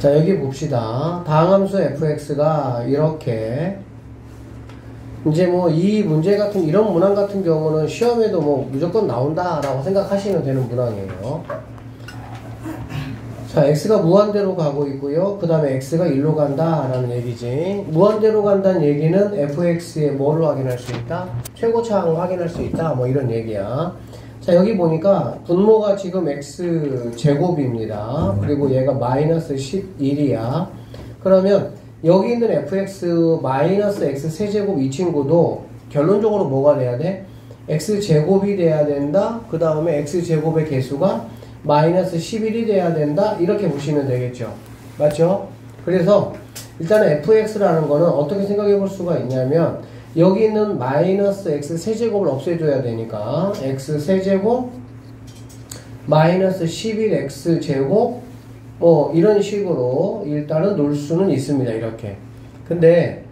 자, 여기 봅시다. 다항함수 fx가 이렇게, 이제 뭐 이 문제 같은, 이런 문항 같은 경우는 시험에도 뭐 무조건 나온다라고 생각하시면 되는 문항이에요. 자, x가 무한대로 가고 있고요. 그 다음에 x가 1로 간다라는 얘기지. 무한대로 간다는 얘기는 fx의 뭐를 확인할 수 있다? 최고차항을 확인할 수 있다. 뭐 이런 얘기야. 자, 여기 보니까 분모가 지금 x제곱입니다. 그리고 얘가 마이너스 11이야. 그러면 여기 있는 fx 마이너스 x 세제곱 이 친구도 결론적으로 뭐가 돼야 돼? x제곱이 돼야 된다. 그 다음에 x제곱의 개수가 마이너스 11이 돼야 된다. 이렇게 보시면 되겠죠. 맞죠? 그래서 일단은 fx라는 거는 어떻게 생각해 볼 수가 있냐면, 여기 있는 마이너스 x 세제곱을 없애줘야 되니까 x 세제곱 마이너스 11x 제곱 뭐 이런 식으로 일단은 놓을 수는 있습니다. 이렇게. 근데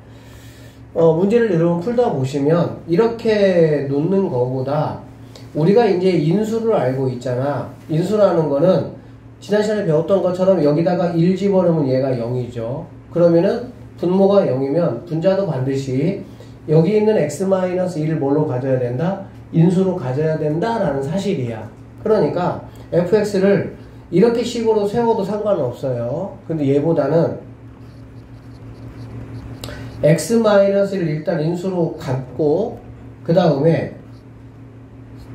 문제를 여러분 풀다 보시면 이렇게 놓는 거보다 우리가 이제 인수를 알고 있잖아. 인수라는 거는 지난 시간에 배웠던 것처럼 여기다가 1 집어넣으면 얘가 0이죠. 그러면은 분모가 0이면 분자도 반드시 여기 있는 x-1을 뭘로 가져야 된다? 인수로 가져야 된다라는 사실이야. 그러니까 fx를 이렇게 식으로 세워도 상관은 없어요. 근데 얘보다는 x-를 일단 인수로 갖고 그 다음에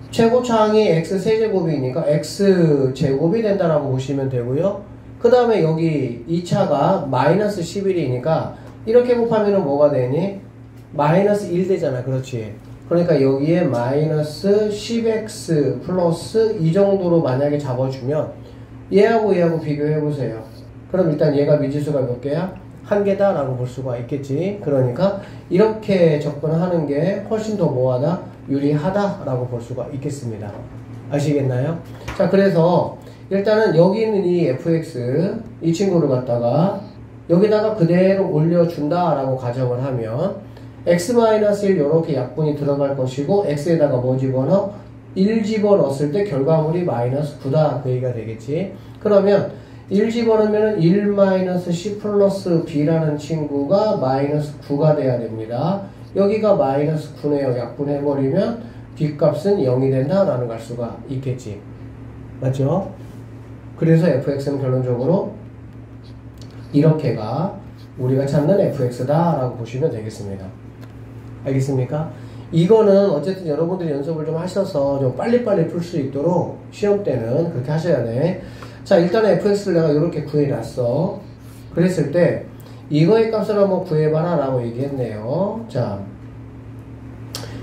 최고차항이 x세제곱이니까 x제곱이 된다라고 보시면 되고요. 그 다음에 여기 2차가 마이너스 11이니까 이렇게 곱하면 뭐가 되니? 마이너스 1 되잖아. 그렇지. 그러니까 여기에 마이너스 10x 플러스 이 정도로 만약에 잡아주면 얘하고 얘하고 비교해보세요. 그럼 일단 얘가 미지수가 몇 개야? 한 개다 라고 볼 수가 있겠지. 그러니까 이렇게 접근하는 게 훨씬 더 뭐하다? 유리하다 라고 볼 수가 있겠습니다. 아시겠나요? 자, 그래서 일단은 여기 있는 이 fx 이 친구를 갖다가 여기다가 그대로 올려준다 라고 가정을 하면 x-1 이렇게 약분이 들어갈 것이고 x에다가 뭐 집어넣어? 1 집어넣었을 때 결과물이 마이너스 9다 그 얘기가 되겠지. 그러면 1 집어넣으면 1-10 플러스 b라는 친구가 마이너스 9가 돼야 됩니다. 여기가 마이너스 9네요. 약분해버리면 b 값은 0이 된다라는 걸 알 수가 있겠지. 맞죠? 그래서 fx는 결론적으로 이렇게가 우리가 찾는 fx다 라고 보시면 되겠습니다. 알겠습니까? 이거는 어쨌든 여러분들이 연습을 좀 하셔서 좀 빨리빨리 풀 수 있도록 시험 때는 그렇게 하셔야 돼. 자, 일단은 fx를 내가 이렇게 구해놨어. 그랬을 때 이거의 값을 한번 구해봐라 라고 얘기했네요. 자,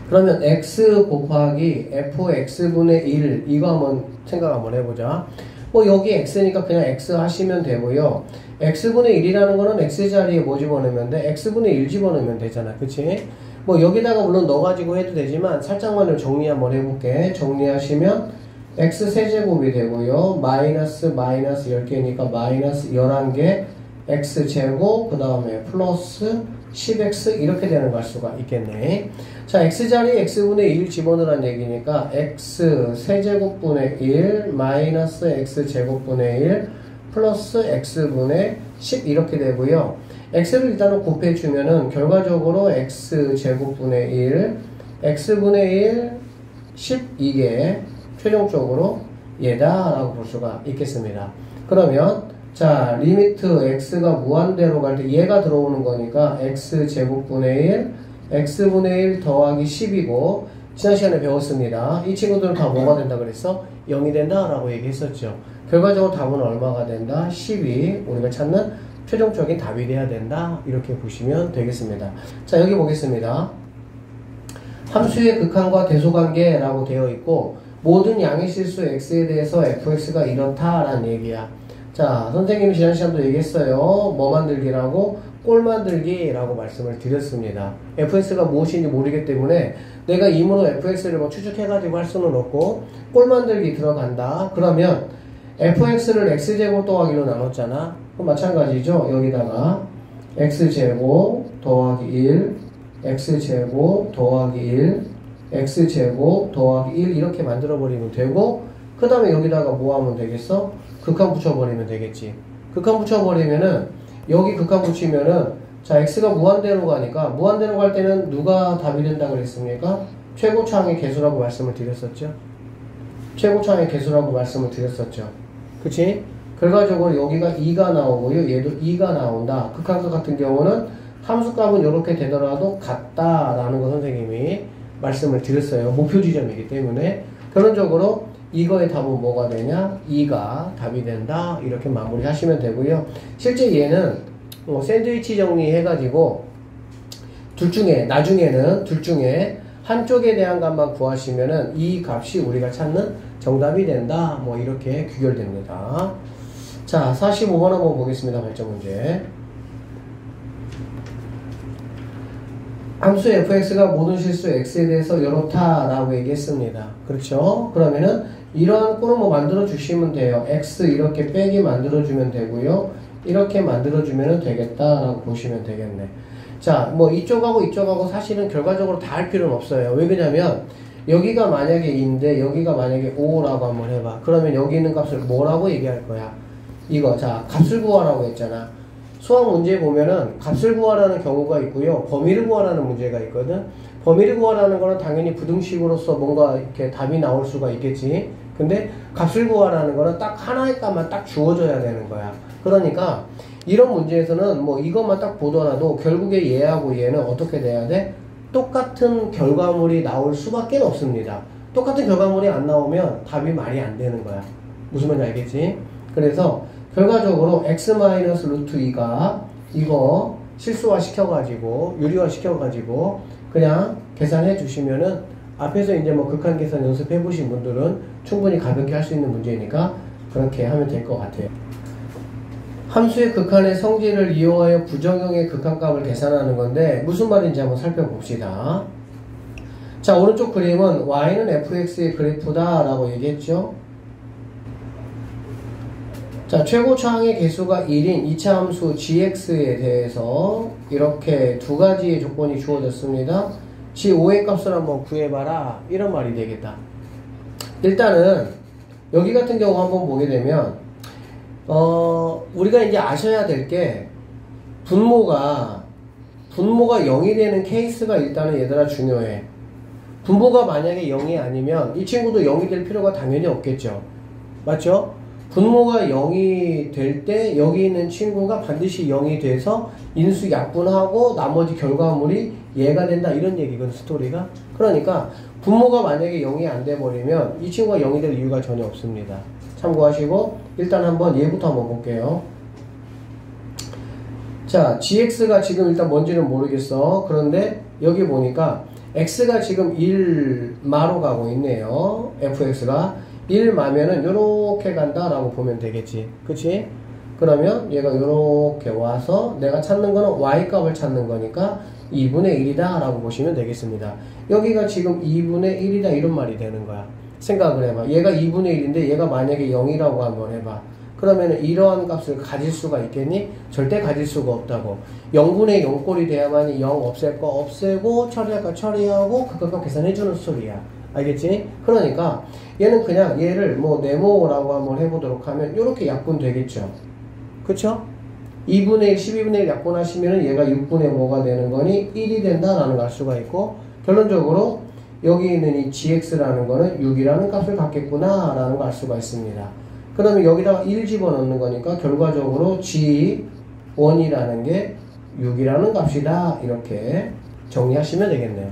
그러면 x 곱하기 fx분의 1 이거 한번 생각 한번 해보자. 뭐 여기 x니까 그냥 x 하시면 되고요. x분의 1이라는 거는 x자리에 뭐 집어넣으면 돼? x분의 1 집어넣으면 되잖아. 그치? 뭐 여기다가 물론 넣어가지고 해도 되지만 살짝만 정리 한번 해볼게. 정리하시면 x세제곱이 되고요. 마이너스 10개니까 마이너스 11개 x제곱 그 다음에 플러스 10x 이렇게 되는 걸 수가 있겠네. 자, x자리에 x분의 1 집어넣으란 얘기니까 x세제곱분의 1 마이너스 x제곱분의 1 플러스 x분의 10 이렇게 되고요. x를 일단은 곱해주면은 결과적으로 x제곱분의 1 x분의 1 12개 최종적으로 얘다 라고 볼 수가 있겠습니다. 그러면 자, 리미트 x가 무한대로 갈 때 얘가 들어오는 거니까 x제곱분의 1 x분의 1 더하기 10이고 지난 시간에 배웠습니다. 이 친구들은 다 뭐가 된다 그랬어? 0이 된다 라고 얘기했었죠. 결과적으로 답은 얼마가 된다? 10이 우리가 찾는 최종적인 답이 돼야 된다. 이렇게 보시면 되겠습니다. 자, 여기 보겠습니다. 함수의 극한과 대소관계라고 되어 있고 모든 양의 실수 x에 대해서 fx가 이렇다라는 얘기야. 자, 선생님이 지난 시간도 얘기했어요. 뭐 만들기라고? 꼴 만들기라고 말씀을 드렸습니다. fx가 무엇인지 모르기 때문에 내가 임으로 fx를 뭐 추측해가지고 할 수는 없고 꼴 만들기 들어간다. 그러면 fx를 x제곱 더하기로 나눴잖아. 그럼 마찬가지죠. 여기다가 x제곱 더하기 1 x제곱 더하기 1 x제곱 더하기 1 이렇게 만들어버리면 되고 그 다음에 여기다가 뭐 하면 되겠어? 극한 붙여버리면 되겠지. 극한 붙여버리면은 여기 극한 붙이면은 자 x가 무한대로 가니까 무한대로 갈 때는 누가 답이 된다 그랬습니까? 최고차항의 개수라고 말씀을 드렸었죠. 최고차항의 개수라고 말씀을 드렸었죠. 그치? 결과적으로 여기가 2가 나오고요. 얘도 2가 나온다. 극한값 같은 경우는 함수값은 이렇게 되더라도 같다라는 거 선생님이 말씀을 드렸어요. 목표 지점이기 때문에. 결론적으로 이거의 답은 뭐가 되냐? 2가 답이 된다. 이렇게 마무리 하시면 되고요. 실제 얘는 샌드위치 정리해가지고 나중에는 둘 중에 한쪽에 대한 값만 구하시면은 이 값이 우리가 찾는 정답이 된다. 뭐 이렇게 귀결됩니다. 자, 45번 한번 보겠습니다. 발전 문제. 함수 fx가 모든 실수 x에 대해서 이렇다라고 얘기했습니다. 그렇죠? 그러면은 이러한 꼴을 뭐 만들어 주시면 돼요. x 이렇게 빼기 만들어 주면 되고요. 이렇게 만들어 주면 되겠다라고 보시면 되겠네. 자, 뭐 이쪽하고 사실은 결과적으로 다 할 필요는 없어요. 왜 그러냐면 여기가 만약에 2인데 여기가 만약에 5라고 한번 해봐. 그러면 여기 있는 값을 뭐라고 얘기할 거야? 이거 자 값을 구하라고 했잖아. 수학 문제 보면은 값을 구하라는 경우가 있고요. 범위를 구하라는 문제가 있거든. 범위를 구하라는 거는 당연히 부등식으로서 뭔가 이렇게 답이 나올 수가 있겠지. 근데 값을 구하라는 거는 딱 하나의 값만 딱 주어져야 되는 거야. 그러니까 이런 문제에서는 뭐 이것만 딱 보더라도 결국에 얘하고 얘는 어떻게 돼야 돼? 똑같은 결과물이 나올 수밖에 없습니다. 똑같은 결과물이 안 나오면 답이 말이 안 되는 거야. 무슨 말인지 알겠지? 그래서 결과적으로 x-루트2가 이거 실수화 시켜가지고 유리화 시켜가지고 그냥 계산해 주시면은 앞에서 이제 뭐 극한 계산 연습해 보신 분들은 충분히 가볍게 할 수 있는 문제니까 그렇게 하면 될 것 같아요. 함수의 극한의 성질을 이용하여 부정형의 극한값을 계산하는 건데 무슨 말인지 한번 살펴봅시다. 자, 오른쪽 그림은 y는 fx의 그래프다 라고 얘기했죠. 자, 최고차항의 개수가 1인 2차 함수 gx에 대해서 이렇게 두 가지의 조건이 주어졌습니다. g5의 값을 한번 구해봐라 이런 말이 되겠다. 일단은 여기 같은 경우 한번 보게 되면 우리가 이제 아셔야 될 게 분모가 0이 되는 케이스가 일단은 얘들아 중요해. 분모가 만약에 0이 아니면 이 친구도 0이 될 필요가 당연히 없겠죠. 맞죠? 분모가 0이 될 때 여기 있는 친구가 반드시 0이 돼서 인수 약분하고 나머지 결과물이 얘가 된다 이런 얘기거든 스토리가. 그러니까 분모가 만약에 0이 안 돼 버리면 이 친구가 0이 될 이유가 전혀 없습니다. 참고하시고 일단 한번 얘부터 한번 볼게요. 자, gx가 지금 일단 뭔지는 모르겠어. 그런데 여기 보니까 x가 지금 1마로 가고 있네요. fx가 1마면은 요렇게 간다라고 보면 되겠지. 그치? 그러면 얘가 요렇게 와서 내가 찾는 거는 y값을 찾는 거니까 2분의 1이다 라고 보시면 되겠습니다. 여기가 지금 2분의 1이다 이런 말이 되는 거야. 생각을 해봐. 얘가 2분의 1인데 얘가 만약에 0이라고 한번 해봐. 그러면 이러한 값을 가질 수가 있겠니? 절대 가질 수가 없다고. 0분의 0꼴이 돼야만이 0 없앨 거 없애고 처리할 거 처리하고 그것만 계산해주는 소리야. 알겠지? 그러니까 얘는 그냥 얘를 뭐 네모라고 한번 해보도록 하면 이렇게 약분 되겠죠. 그쵸? 2분의 1, 12분의 1 약분하시면 얘가 6분의 뭐가 되는 거니 1이 된다라는 걸 알 수가 있고 결론적으로 여기 있는 이 gx라는 거는 6이라는 값을 갖겠구나 라는 걸 알 수가 있습니다. 그러면 여기다가 1 집어넣는 거니까 결과적으로 g1이라는 게 6이라는 값이다 이렇게 정리하시면 되겠네요.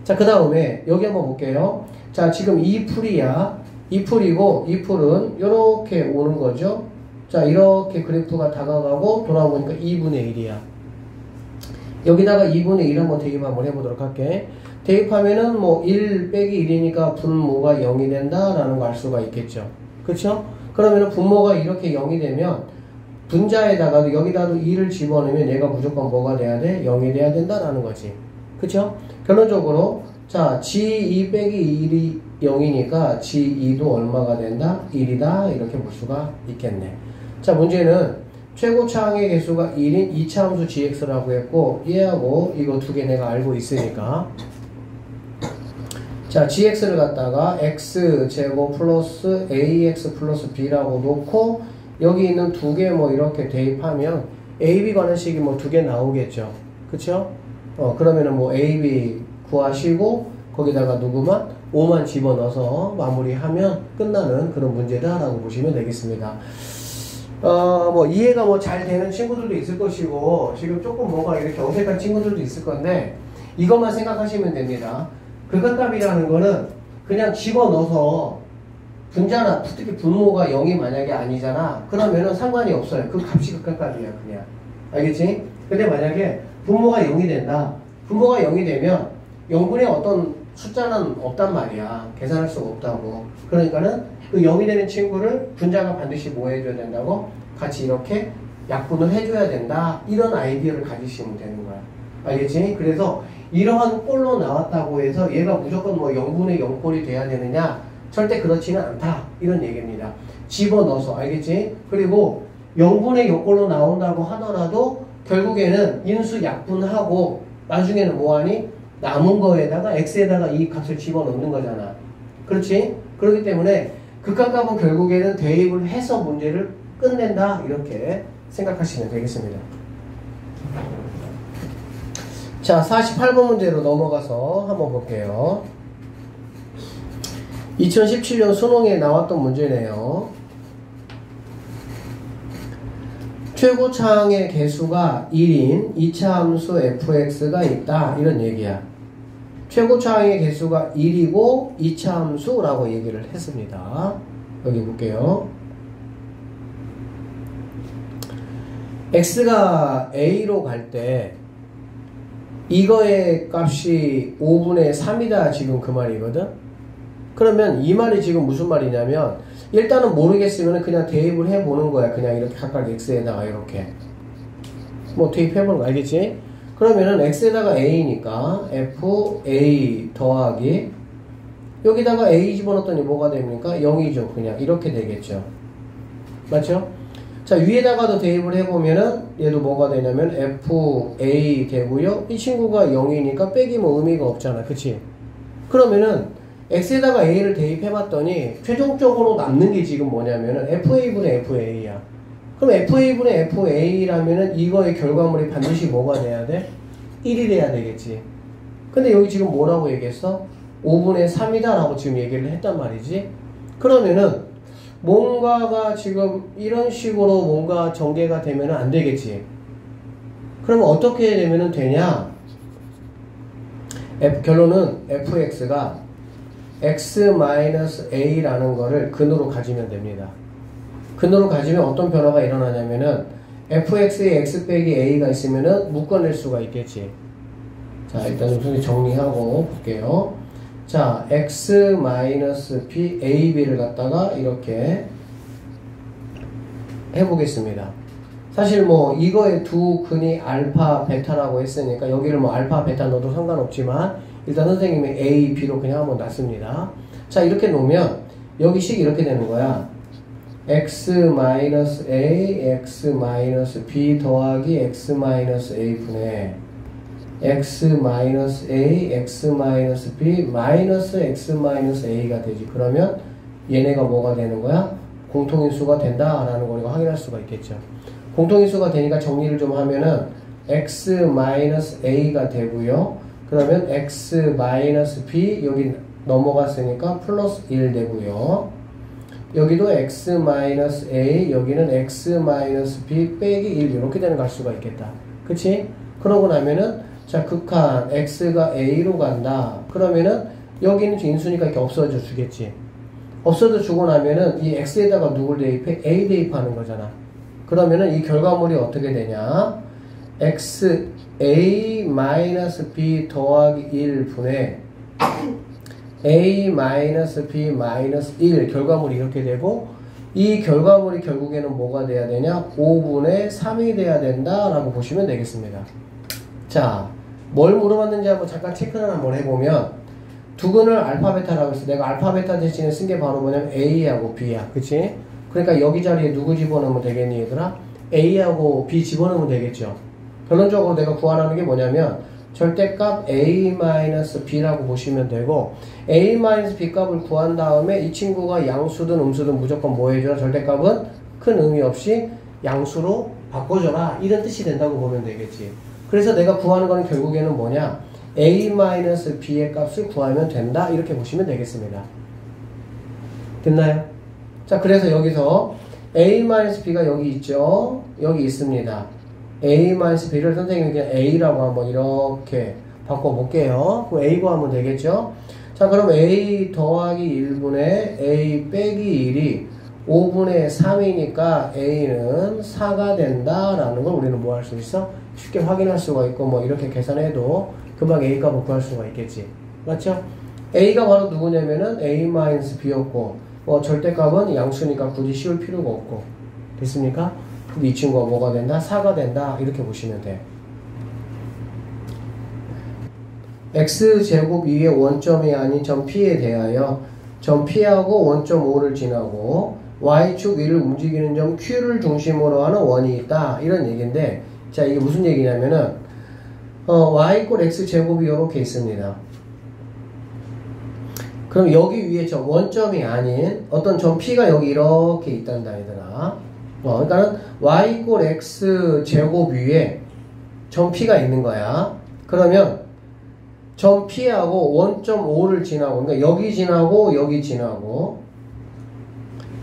자, 그 다음에 여기 한번 볼게요. 자, 지금 이 풀이야. 이 풀이고 이 풀은 이렇게 오는 거죠. 자, 이렇게 그래프가 다가가고 돌아보니까 2분의 1이야. 여기다가 2분의 1 한번 대입 한번 해보도록 할게. 대입하면은 뭐 1 빼기 1이니까 분모가 0이 된다라는 거 알 수가 있겠죠. 그쵸? 그러면은 분모가 이렇게 0이 되면 분자에다가도 여기다도 2를 집어넣으면 얘가 무조건 뭐가 돼야 돼? 0이 돼야 된다라는 거지. 그쵸? 결론적으로 자 g2 빼기 1이 0이니까 g2도 얼마가 된다? 1이다 이렇게 볼 수가 있겠네. 자, 문제는 최고차항의 개수가 1인 2차 함수 gx라고 했고 얘하고 이거 두 개 내가 알고 있으니까 자, gx를 갖다가 x제곱 플러스 ax 플러스 b라고 놓고 여기 있는 두 개 뭐 이렇게 대입하면 AB 관한식이 뭐 두 개 나오겠죠. 그쵸? 그러면은 뭐 AB 구하시고 거기다가 누구만 5만 집어넣어서 마무리하면 끝나는 그런 문제다라고 보시면 되겠습니다. 뭐 이해가 뭐 잘 되는 친구들도 있을 것이고 지금 조금 뭔가 이렇게 어색한 친구들도 있을 건데 이것만 생각하시면 됩니다. 극한값이라는 거는 그냥 집어넣어서 분자나 특히 분모가 0이 만약에 아니잖아. 그러면은 상관이 없어요. 그 값이 극한값이야 그냥. 알겠지? 근데 만약에 분모가 0이 된다. 분모가 0이 되면 0분의 어떤 숫자는 없단 말이야. 계산할 수가 없다고. 그러니까는 그 0이 되는 친구를 분자가 반드시 뭐 해줘야 된다고? 같이 이렇게 약분을 해줘야 된다. 이런 아이디어를 가지시면 되는 거야. 알겠지? 그래서 이러한 꼴로 나왔다고 해서 얘가 무조건 뭐 0분의 0꼴이 돼야 되느냐? 절대 그렇지는 않다. 이런 얘기입니다. 집어넣어서. 알겠지? 그리고 0분의 0꼴로 나온다고 하더라도 결국에는 인수 약분하고 나중에는 뭐하니? 남은 거에다가 x에다가 이 값을 집어넣는 거잖아. 그렇지? 그렇기 때문에 극한값은 결국에는 대입을 해서 문제를 끝낸다. 이렇게 생각하시면 되겠습니다. 자, 48번 문제로 넘어가서 한번 볼게요. 2017년 수능에 나왔던 문제네요. 최고차항의 개수가 1인 2차 함수 fx가 있다. 이런 얘기야. 최고차항의 개수가 1이고 2차 함수라고 얘기를 했습니다. 여기 볼게요. x가 a로 갈 때 이거의 값이 5분의 3이다. 지금 그 말이거든. 그러면 이 말이 지금 무슨 말이냐면 일단은 모르겠으면 그냥 대입을 해보는 거야. 그냥 이렇게 각각 x에다가 이렇게 뭐 대입해보는 거 알겠지? 그러면은 x에다가 a니까 fa 더하기 여기다가 a 집어넣었더니 뭐가 됩니까? 0이죠. 그냥 이렇게 되겠죠. 맞죠? 자, 위에다가도 대입을 해보면은 얘도 뭐가 되냐면 fa 되고요. 이 친구가 0이니까 빼기 뭐 의미가 없잖아. 그치? 그러면은 x에다가 a를 대입해봤더니 최종적으로 남는 게 지금 뭐냐면은 fa분의 fa야. 그럼 fa분의 fa라면은 이거의 결과물이 반드시 뭐가 돼야 돼? 1이 돼야 되겠지. 근데 여기 지금 뭐라고 얘기했어? 5분의 3이다 라고 지금 얘기를 했단 말이지. 그러면은 뭔가가 지금 이런 식으로 뭔가 전개가 되면은 안 되겠지. 그러면 어떻게 되면은 되냐? 결론은 fx가 x-a라는 거를 근으로 가지면 됩니다. 근으로 가지면 어떤 변화가 일어나냐면은 fx에 x 빼기 a가 있으면은 묶어낼 수가 있겠지. 자, 일단 좀 정리하고 볼게요. 자, x-b, ab를 갖다가 이렇게 해보겠습니다. 사실 뭐 이거의 두 근이 알파, 베타라고 했으니까 여기를 뭐 알파, 베타 넣어도 상관없지만 일단 선생님이 A, B로 그냥 한번 놨습니다. 자, 이렇게 놓으면 여기식 이렇게 되는 거야. x-a, x-b 더하기 x-a 분의 x-a, x-b 마이너스 x-a가 되지. 그러면 얘네가 뭐가 되는 거야? 공통인수가 된다라는 걸 확인할 수가 있겠죠. 공통인수가 되니까 정리를 좀 하면은 x-a가 되고요. 그러면 x-b 여기 넘어갔으니까 플러스 1 되고요. 여기도 x-a 여기는 x-b 빼기 1 이렇게 되는 갈 수가 있겠다. 그치? 그러고 나면은 자, 극한 x가 a로 간다. 그러면은 여기는 인수니까 이렇게 없어져 주겠지. 없어져 주고 나면은 이 x에다가 누굴 대입해? a 대입하는 거잖아. 그러면은 이 결과물이 어떻게 되냐? a-b 더하기 1분의 a-b-1 결과물이 이렇게 되고 이 결과물이 결국에는 뭐가 돼야 되냐? 5분의 3이 돼야 된다라고 보시면 되겠습니다. 자, 뭘 물어봤는지 한번 잠깐 체크를 한번 해보면 두 근을 알파 베타라고 했어. 내가 알파 베타 대신에 쓴 게 바로 뭐냐면 A하고 B야. 그치? 그러니까 여기 자리에 누구 집어넣으면 되겠니 얘들아? A하고 B 집어넣으면 되겠죠. 결론적으로 내가 구하라는 게 뭐냐면 절대값 A-B라고 보시면 되고 A-B 값을 구한 다음에 이 친구가 양수든 음수든 무조건 뭐 해줘라? 절대값은 큰 의미 없이 양수로 바꿔줘라 이런 뜻이 된다고 보면 되겠지. 그래서 내가 구하는 거는 결국에는 뭐냐, a-b의 값을 구하면 된다 이렇게 보시면 되겠습니다. 됐나요? 자, 그래서 여기서 a-b가 여기 있죠. 여기 있습니다. a-b를 선생님이 그냥 a라고 한번 이렇게 바꿔볼게요. 그럼 a 구하면 되겠죠. 자, 그럼 a 더하기 1분의 a 빼기 1이 5분의 3이니까 a는 4가 된다라는 걸 우리는 뭐 할 수 있어? 쉽게 확인할 수가 있고, 뭐 이렇게 계산해도 금방 a 값을 구할 수가 있겠지. 맞죠? a가 바로 누구냐면은 a-b였고, 절대값은 양수니까 굳이 씌울 필요가 없고. 됐습니까? 근데 이 친구가 뭐가 된다? 4가 된다. 이렇게 보시면 돼. x제곱 위에 원점이 아닌 점 P에 대하여 점 P하고 원점 O를 지나고 y축 위를 움직이는 점 Q를 중심으로 하는 원이 있다. 이런 얘기인데, 자, 이게 무슨 얘기냐면은, y = x제곱이 이렇게 있습니다. 그럼 여기 위에 점, 원점이 아닌 어떤 점 P가 여기 이렇게 있단다, 얘들아. 그러니까는 y = x제곱 위에 점 P가 있는 거야. 그러면 점 P하고 원점 O를 지나고, 그러니까 여기 지나고 여기 지나고,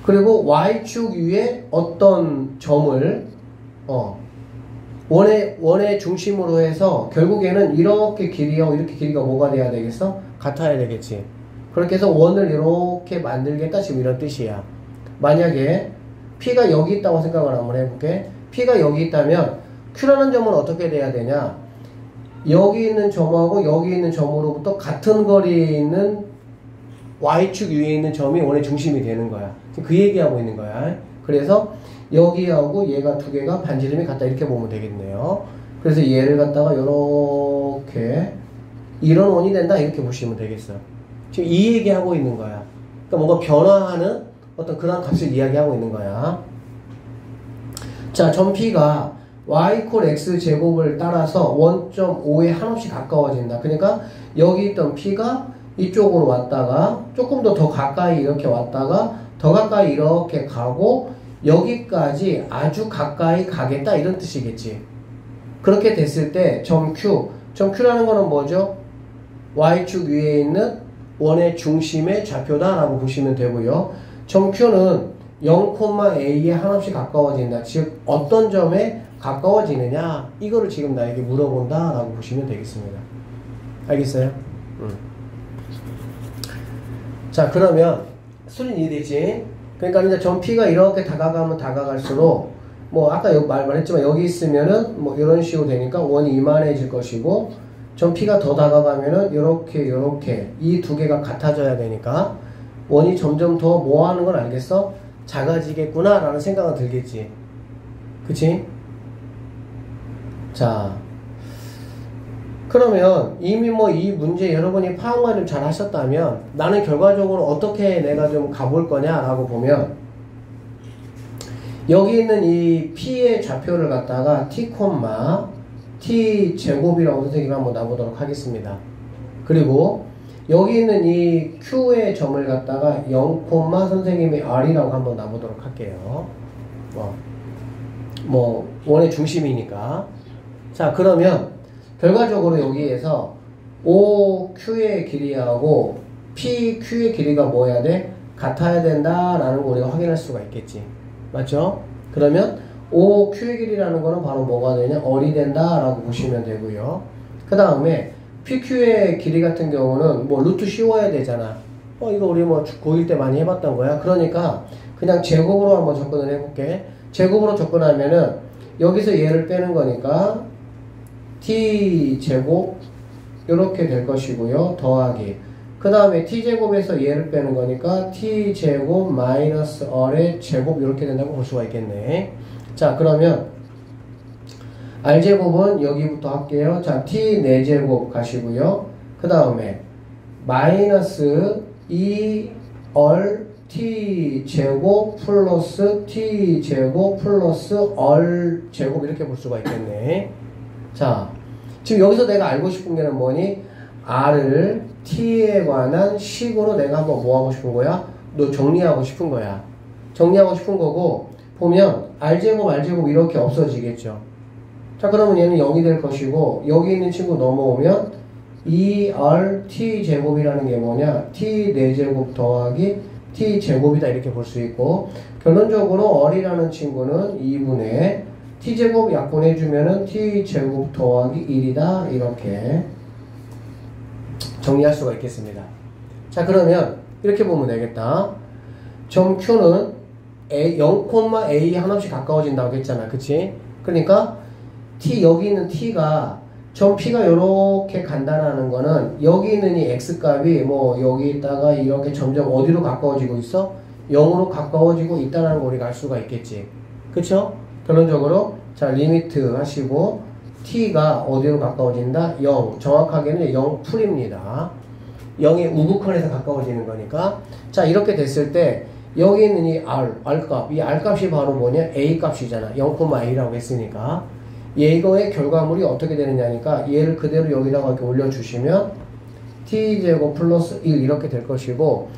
그리고 y축 위에 어떤 점을 원의 중심으로 해서 결국에는 이렇게 길이하고 이렇게 길이가 뭐가 돼야 되겠어? 같아야 되겠지. 그렇게 해서 원을 이렇게 만들겠다, 지금 이런 뜻이야. 만약에 P가 여기 있다고 생각을 한번 해볼게. P가 여기 있다면 Q라는 점은 어떻게 돼야 되냐? 여기 있는 점하고 여기 있는 점으로부터 같은 거리에 있는 y축 위에 있는 점이 원의 중심이 되는 거야. 지금 그 얘기하고 있는 거야. 그래서 여기하고 얘가 두 개가 반지름이 같다 이렇게 보면 되겠네요. 그래서 얘를 갖다가 이렇게 이런 원이 된다 이렇게 보시면 되겠어. 지금 이 얘기하고 있는 거야. 그러니까 뭔가 변화하는 어떤 그런 값을 이야기하고 있는 거야. 자, 점 P가 y = x제곱을 따라서 원점 O에 한없이 가까워진다. 그러니까 여기 있던 P가 이쪽으로 왔다가 조금 더 가까이 이렇게 왔다가 더 가까이 이렇게 가고 여기까지 아주 가까이 가겠다 이런 뜻이겠지. 그렇게 됐을 때 점 Q라는 거는 뭐죠? y축 위에 있는 원의 중심의 좌표다 라고 보시면 되고요. 점 Q는 0,a에 한없이 가까워진다. 즉 어떤 점에 가까워지느냐 이거를 지금 나에게 물어본다 라고 보시면 되겠습니다. 알겠어요? 자, 그러면 수는 이해되지? 그러니까 이제 점 P가 이렇게 다가가면 다가갈수록 뭐 아까 말했지만 여기 있으면은 뭐 이런 식으로 되니까 원이 이만해질 것이고, 점 P가 더 다가가면은 이렇게 이 두 개가 같아져야 되니까 원이 점점 더 뭐 하는 건 알겠어? 작아지겠구나 라는 생각은 들겠지. 그치? 자, 그러면 이미 뭐 이 문제 여러분이 파악만 좀 잘 하셨다면 나는 결과적으로 어떻게 내가 좀 가볼 거냐 라고 보면, 여기 있는 이 P의 좌표를 갖다가 T 제곱이라고 선생님이 한번 놔보도록 하겠습니다. 그리고 여기 있는 이 Q의 점을 갖다가 0, 선생님이 R이라고 한번 놔보도록 할게요. 뭐 원의 중심이니까. 자, 그러면 결과적으로 여기에서 OQ의 길이하고 PQ의 길이가 뭐여야 돼? 같아야 된다라는 거 우리가 확인할 수가 있겠지. 맞죠? 그러면 OQ의 길이라는 거는 바로 뭐가 되냐? R이 된다라고 보시면 되고요. 그 다음에 PQ의 길이 같은 경우는 뭐 루트 씌워야 되잖아. 이거 우리 뭐 고1 때 많이 해봤던 거야. 그러니까 그냥 제곱으로 한번 접근을 해볼게. 제곱으로 접근하면은 여기서 얘를 빼는 거니까 T제곱 이렇게 될 것이고요. 더하기. 그 다음에 T제곱에서 얘를 빼는 거니까 T제곱 마이너스 R의 제곱 이렇게 된다고 볼 수가 있겠네. 자, 그러면 R제곱은 여기부터 할게요. 자, T 4제곱 가시고요. 그 다음에 마이너스 2R T제곱 플러스 T제곱 플러스 R제곱 이렇게 볼 수가 있겠네. 자, 지금 여기서 내가 알고 싶은 게 뭐니? R을 T에 관한 식으로 내가 한번 뭐 하고 싶은 거야? 너 정리하고 싶은 거야. 정리하고 싶은 거고, 보면 r제곱 r제곱 이렇게 없어지겠죠. 자, 그러면 얘는 0이 될 것이고 여기 있는 친구 넘어오면 2r t제곱이라는 게 뭐냐, t 4제곱 더하기 t제곱이다 이렇게 볼 수 있고, 결론적으로 r이라는 친구는 2분의 t제곱 약분해주면은 t제곱 더하기 1이다 이렇게 정리할 수가 있겠습니다. 자, 그러면 이렇게 보면 되겠다. 점 Q는 0,A 하나씩 가까워진다고 했잖아. 그치? 그러니까 여기 있는 t가 점 P가 이렇게 간다라는 거는 여기 있는 이 x값이 뭐 여기 있다가 이렇게 점점 어디로 가까워지고 있어? 0으로 가까워지고 있다는 걸 우리가 알 수가 있겠지. 그쵸? 결론적으로 자, 리미트 하시고 t가 어디로 가까워진다? 0. 정확하게는 0풀입니다. 0이 우부컨에서 가까워지는 거니까. 자, 이렇게 됐을 때 여기 있는 이 r값, 이 r값이 바로 뭐냐? a값이잖아. 0,a라고 했으니까. 이거의 결과물이 어떻게 되느냐니까 얘를 그대로 여기다가 이렇게 올려주시면 t제곱 플러스 1 이렇게 될 것이고,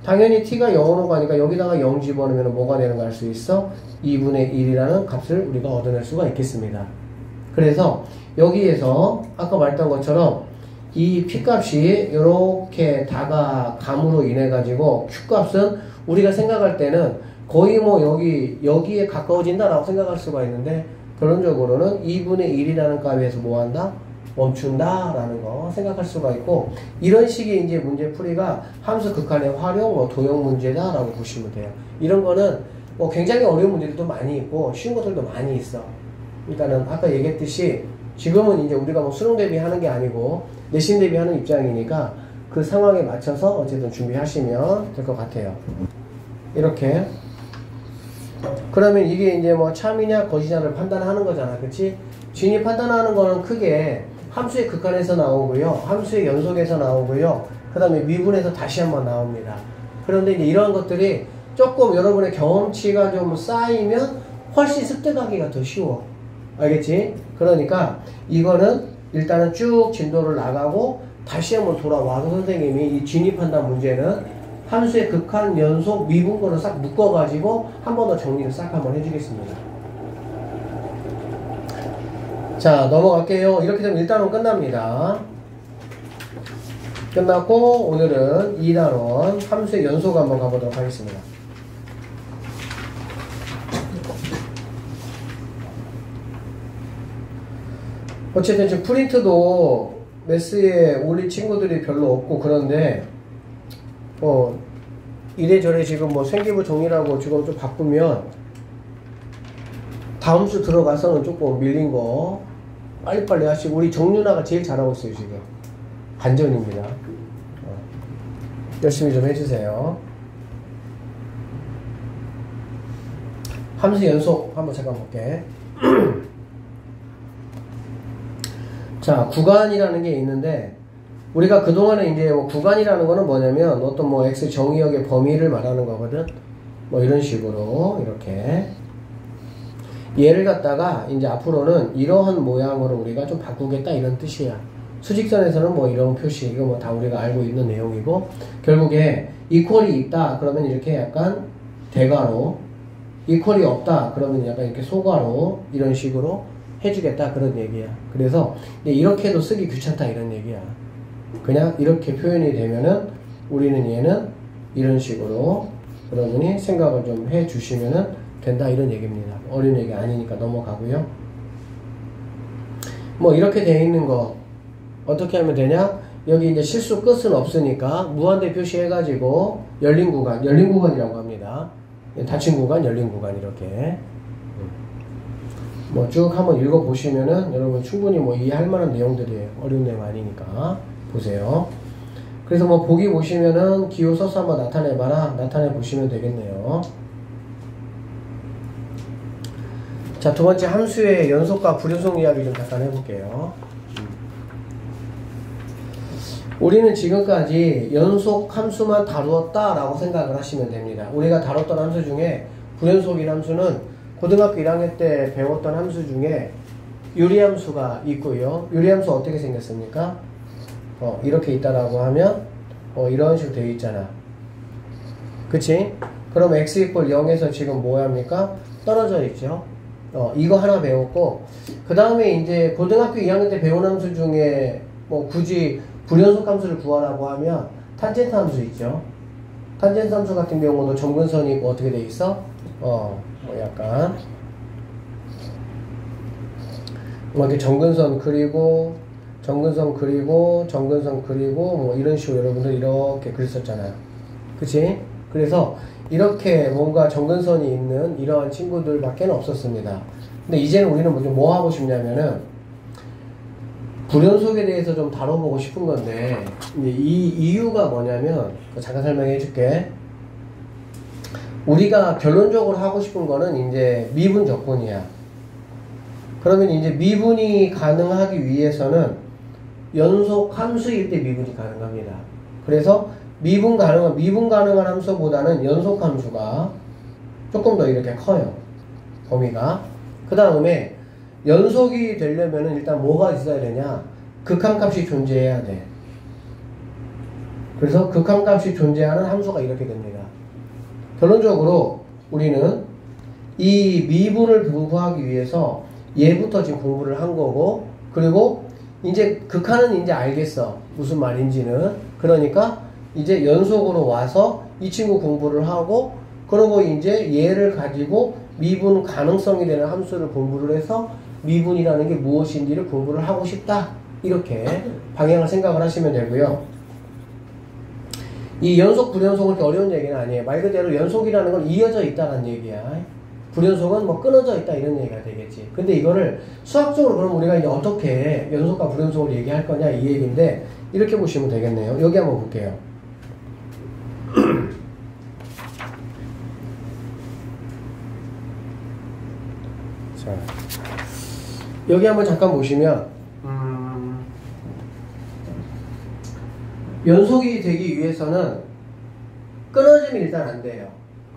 당연히 t가 0으로 가니까 여기다가 0 집어넣으면 뭐가 되는 거 알 수 있어? 2분의 1이라는 값을 우리가 얻어낼 수가 있겠습니다. 그래서 여기에서 아까 말했던 것처럼 이 p값이 이렇게 다가감으로 인해 가지고 q값은 우리가 생각할 때는 거의 뭐 여기에 가까워진다라고 생각할 수가 있는데, 결론적으로는 2분의 1이라는 값에서 뭐 한다? 멈춘다라는 거 생각할 수가 있고, 이런 식의 이제 문제 풀이가 함수 극한의 활용, 도형 문제다라고 보시면 돼요. 이런 거는 뭐 굉장히 어려운 문제들도 많이 있고 쉬운 것들도 많이 있어. 일단은 아까 얘기했듯이 지금은 이제 우리가 뭐 수능 대비하는 게 아니고 내신 대비하는 입장이니까 그 상황에 맞춰서 어쨌든 준비하시면 될 것 같아요. 이렇게. 그러면 이게 이제 뭐 참이냐 거짓냐를 판단하는 거잖아. 그치? 진이 판단하는 거는 크게 함수의 극한에서 나오고요. 함수의 연속에서 나오고요. 그 다음에 미분에서 다시 한번 나옵니다. 그런데 이제 이런 것들이 조금 여러분의 경험치가 좀 쌓이면 훨씬 습득하기가 더 쉬워. 알겠지? 그러니까 이거는 일단은 쭉 진도를 나가고 다시 한번 돌아와서 선생님이 이 진입 판단 문제는 함수의 극한, 연속, 미분거를 싹 묶어가지고 한 번 더 정리를 싹 한번 해주겠습니다. 자, 넘어갈게요. 이렇게 되면 1단원 끝납니다. 끝났고 오늘은 2단원 함수의 연속 한번 가보도록 하겠습니다. 어쨌든 지금 프린트도 메스에 올릴 친구들이 별로 없고 그런데 이래저래 지금 뭐 생기부 정리라고 지금 좀 바쁘면 다음 주 들어가서는 조금 밀린 거 빨리빨리 하시고, 우리 정윤아가 제일 잘하고 있어요 지금. 반전입니다. 열심히 좀 해주세요. 함수 연속 한번 잠깐 볼게. 자, 구간이라는 게 있는데 우리가 그동안에 이제 뭐 구간이라는 거는 뭐냐면 어떤 뭐 x 정의역의 범위를 말하는 거거든. 뭐 이런 식으로 이렇게 얘를 갖다가 이제 앞으로는 이러한 모양으로 우리가 좀 바꾸겠다 이런 뜻이야. 수직선에서는 뭐 이런 표시, 이거 뭐 다 우리가 알고 있는 내용이고, 결국에 이퀄이 있다 그러면 이렇게 약간 대괄호, 이퀄이 없다 그러면 약간 이렇게 소괄호, 이런 식으로 해주겠다 그런 얘기야. 그래서 이렇게도 쓰기 귀찮다 이런 얘기야. 그냥 이렇게 표현이 되면은 우리는 얘는 이런 식으로 여러분이 생각을 좀 해 주시면은 된다 이런 얘기입니다. 어려운 얘기 아니니까 넘어가고요. 뭐 이렇게 돼 있는 거 어떻게 하면 되냐? 여기 이제 실수 끝은 없으니까 무한대 표시해가지고 열린 구간이라고 합니다. 닫힌 구간, 열린 구간 이렇게 뭐 쭉 한번 읽어보시면은 여러분 충분히 뭐 이해할 만한 내용들이에요. 어려운 내용 아니니까 보세요. 그래서 뭐 보기 보시면은 기호 써서 한번 나타내봐라. 나타내 보시면 되겠네요. 자, 두 번째 함수의 연속과 불연속 이야기 좀 잠깐 해볼게요. 우리는 지금까지 연속 함수만 다루었다라고 생각을 하시면 됩니다. 우리가 다뤘던 함수 중에 불연속인 함수는 고등학교 1학년 때 배웠던 함수 중에 유리함수가 있고요. 유리함수 어떻게 생겼습니까? 이렇게 있다라고 하면 이런 식으로 되어 있잖아. 그치? 그럼 x = 0에서 지금 뭐 합니까? 떨어져 있죠. 이거 하나 배웠고, 그 다음에 이제 고등학교 2학년 때 배운 함수 중에 뭐 굳이 불연속 함수를 구하라고 하면 탄젠트 함수 있죠. 탄젠트 함수 같은 경우도 점근선이 있고 어떻게 돼 있어? 뭐 약간 뭐 이렇게 점근선 그리고 점근선 그리고 점근선 그리고 뭐 이런 식으로 여러분들 이렇게 그렸었잖아요. 그치? 그래서 이렇게 뭔가 점근선이 있는 이러한 친구들밖에 없었습니다. 근데 이제는 우리는 뭐 하고 싶냐면은 불연속에 대해서 좀 다뤄보고 싶은 건데, 이제 이 이유가 뭐냐면 잠깐 설명해 줄게. 우리가 결론적으로 하고 싶은 거는 이제 미분 적분이야. 그러면 이제 미분이 가능하기 위해서는 연속 함수일 때 미분이 가능합니다. 그래서 미분 가능한 함수보다는 연속 함수가 조금 더 이렇게 커요. 범위가. 그 다음에 연속이 되려면은 일단 뭐가 있어야 되냐? 극한값이 존재해야 돼. 그래서 극한값이 존재하는 함수가 이렇게 됩니다. 결론적으로 우리는 이 미분을 공부하기 위해서 얘부터 지금 공부를 한 거고, 그리고 이제 극한은 이제 알겠어. 무슨 말인지는. 그러니까 이제 연속으로 와서 이 친구 공부를 하고, 그러고 이제 얘를 가지고 미분 가능성이 되는 함수를 공부를 해서 미분이라는 게 무엇인지를 공부를 하고 싶다. 이렇게 방향을 생각을 하시면 되고요. 이 연속, 불연속은 그렇게 어려운 얘기는 아니에요. 말 그대로 연속이라는 건 이어져 있다는 얘기야. 불연속은 뭐 끊어져 있다 이런 얘기가 되겠지. 근데 이거를 수학적으로 그럼 우리가 이제 어떻게 연속과 불연속을 얘기할 거냐 이 얘기인데, 이렇게 보시면 되겠네요. 여기 한번 볼게요. 자, 여기 한번 잠깐 보시면 연속이 되기 위해서는 끊어짐이 일단 안 돼요.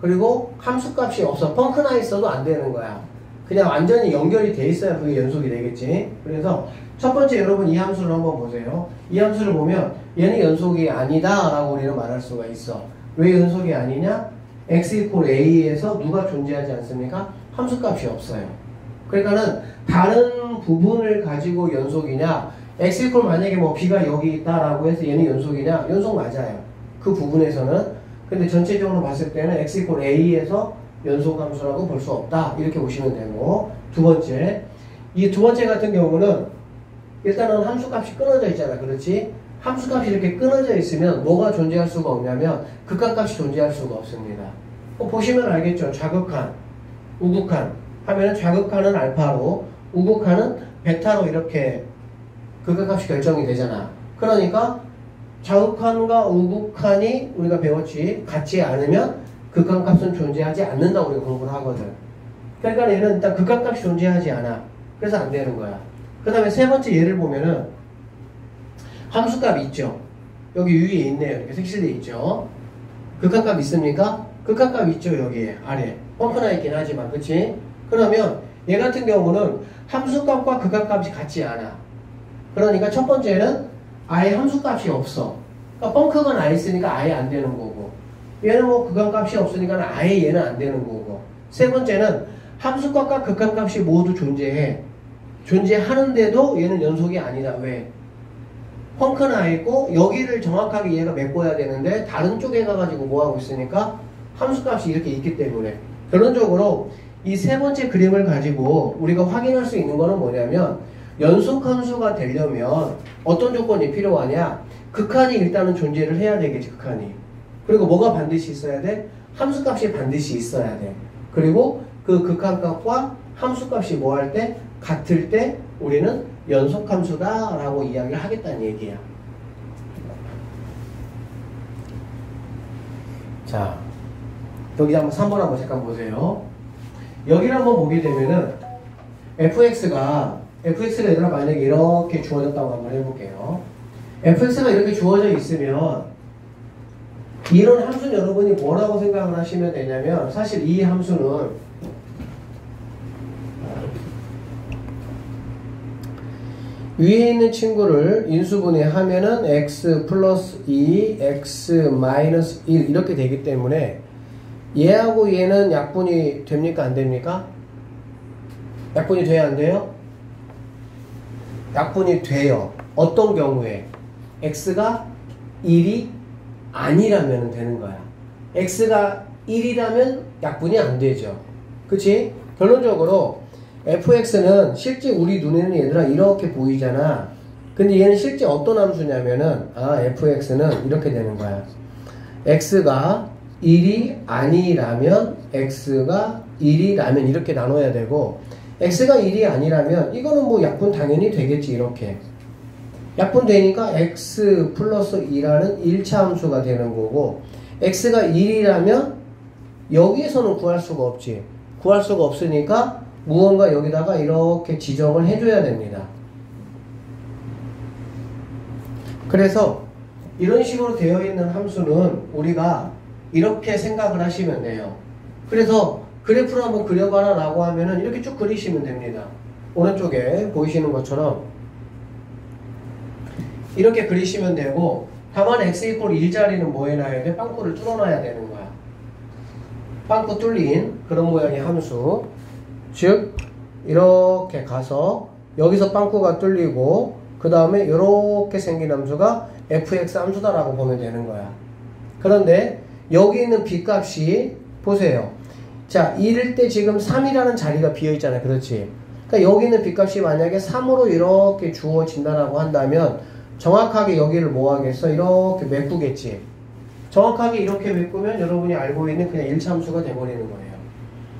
그리고 함수값이 없어. 펑크나 있어도 안 되는 거야. 그냥 완전히 연결이 돼 있어야 그게 연속이 되겠지. 그래서 첫 번째 여러분 이 함수를 한번 보세요. 이 함수를 보면 얘는 연속이 아니다 라고 우리는 말할 수가 있어. 왜 연속이 아니냐? x = a에서 누가 존재하지 않습니까? 함수값이 없어요. 그러니까는 다른 부분을 가지고 연속이냐, x = 만약에 뭐 b가 여기 있다라고 해서 얘는 연속이냐? 연속 맞아요. 그 부분에서는. 근데 전체적으로 봤을 때는 x = a에서 연속함수라고 볼 수 없다. 이렇게 보시면 되고, 두 번째. 이 두 번째 같은 경우는 일단은 함수값이 끊어져 있잖아. 그렇지? 함수값이 이렇게 끊어져 있으면 뭐가 존재할 수가 없냐면 극한값이 존재할 수가 없습니다. 보시면 알겠죠? 좌극한, 우극한 하면은 좌극한은 알파로, 우극한은 베타로 이렇게 극한값이 결정이 되잖아. 그러니까 좌극한과 우극한이 우리가 배웠지 같지 않으면 극한값은 존재하지 않는다고 우리가 공부를 하거든. 그러니까 얘는 일단 극한값이 존재하지 않아. 그래서 안 되는 거야. 그 다음에 세 번째 예를 보면은 함수값이 있죠. 여기 위에 있네요. 이렇게 색칠되어 있죠. 극한값 있습니까? 극한값 있죠. 여기에 아래 펑크나 있긴 하지만, 그치? 그러면 얘 같은 경우는 함수값과 극한값이 같지 않아. 그러니까 첫 번째는 아예 함수값이 없어. 그러니까 펑크가 나 있으니까 아예 안 되는 거고, 얘는 뭐 극한값이 없으니까 아예 얘는 안 되는 거고, 세 번째는 함수값과 극한값이 모두 존재해. 존재하는데도 얘는 연속이 아니다. 왜? 펑크 나 있고 여기를 정확하게 얘가 메꿔야 되는데 다른 쪽에 가가지고 뭐하고 있으니까 함수값이 이렇게 있기 때문에. 결론적으로 이 세 번째 그림을 가지고 우리가 확인할 수 있는 거는 뭐냐면, 연속함수가 되려면 어떤 조건이 필요하냐? 극한이 일단은 존재를 해야 되겠지. 극한이. 그리고 뭐가 반드시 있어야 돼? 함수값이 반드시 있어야 돼. 그리고 그 극한값과 함수값이 뭐 할 때? 같을 때 우리는 연속함수다 라고 이야기를 하겠다는 얘기야. 자, 여기 한번 3번 한번 잠깐 보세요. 여기를 한번 보게 되면은 fx가 얘들아 만약에 이렇게 주어졌다고 한번 해볼게요. fx가 이렇게 주어져 있으면 이런 함수는 여러분이 뭐라고 생각을 하시면 되냐면, 사실 이 함수는 위에 있는 친구를 인수분해 하면은 x + 2, x - 1 이렇게 되기 때문에 얘하고 얘는 약분이 됩니까? 안 됩니까? 약분이 돼야 안 돼요? 약분이 돼요. 어떤 경우에? x가 1이 아니라면 되는 거야. x가 1이라면 약분이 안 되죠. 그치? 결론적으로 fx는 실제 우리 눈에는 얘들아 이렇게 보이잖아. 근데 얘는 실제 어떤 함수냐면은 fx는 이렇게 되는 거야. x가 1이 아니라면 x가 1이라면 이렇게 나눠야 되고, x가 1이 아니라면 이거는 뭐 약분 당연히 되겠지. 이렇게 약분 되니까 x 플러스 2라는 1차 함수가 되는 거고, x가 1이라면 여기에서는 구할 수가 없지. 구할 수가 없으니까 무언가 여기다가 이렇게 지정을 해줘야 됩니다. 그래서 이런 식으로 되어 있는 함수는 우리가 이렇게 생각을 하시면 돼요. 그래서 그래프를 한번 그려봐라 라고 하면은 이렇게 쭉 그리시면 됩니다. 오른쪽에 보이시는 것처럼 이렇게 그리시면 되고, 다만 x 이퀄 1자리는 뭐 해놔야 돼? 빵꾸를 뚫어놔야 되는 거야. 빵꾸 뚫린 그런 모양의 함수. 즉 이렇게 가서 여기서 빵꾸가 뚫리고 그 다음에 이렇게 생긴 함수가 fx 함수다라고 보면 되는 거야. 그런데 여기 있는 b값이 보세요. 자, 1일 때 지금 3이라는 자리가 비어있잖아요. 그렇지? 그러니까 여기 있는 b값이 만약에 3으로 이렇게 주어진다라고 한다면 정확하게 여기를 뭐 하겠어? 이렇게 메꾸겠지. 정확하게 이렇게 메꾸면 여러분이 알고 있는 그냥 1차 함수가 돼버리는 거예요.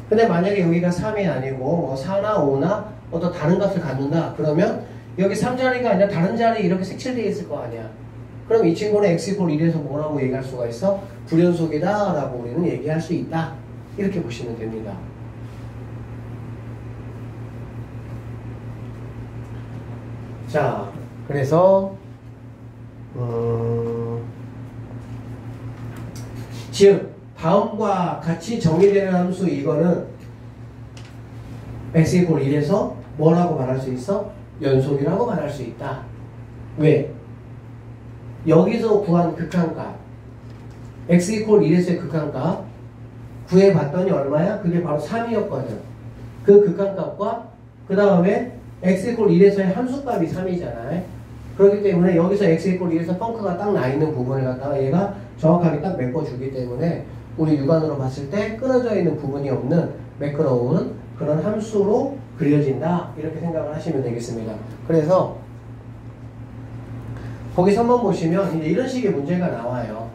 근데 만약에 여기가 3이 아니고 뭐 4나 5나 어떤 다른 값을 갖는다. 그러면 여기 3자리가 아니라 다른 자리에 이렇게 색칠되어 있을 거 아니야. 그럼 이 친구는 x 이퀄 1에서 뭐라고 얘기할 수가 있어? 불연속이다 라고 우리는 얘기할 수 있다. 이렇게 보시면 됩니다. 자, 그래서 즉 다음과 같이 정의되는 함수 이거는 x 이퀄 1에서 뭐라고 말할 수 있어? 연속이라고 말할 수 있다. 왜? 여기서 구한 극한값 x 이퀄 1에서의 극한값 구해봤더니 얼마야? 그게 바로 3이었거든. 그 극한값과 그 다음에 x 이퀄 1에서의 함수값이 3이잖아요. 그렇기 때문에 여기서 x 이퀄 1에서 펑크가 딱 나있는 부분을 갖다가 얘가 정확하게 딱 메꿔주기 때문에 우리 육안으로 봤을 때 끊어져 있는 부분이 없는 매끄러운 그런 함수로 그려진다. 이렇게 생각을 하시면 되겠습니다. 그래서 거기서 한번 보시면 이제 이런 식의 문제가 나와요.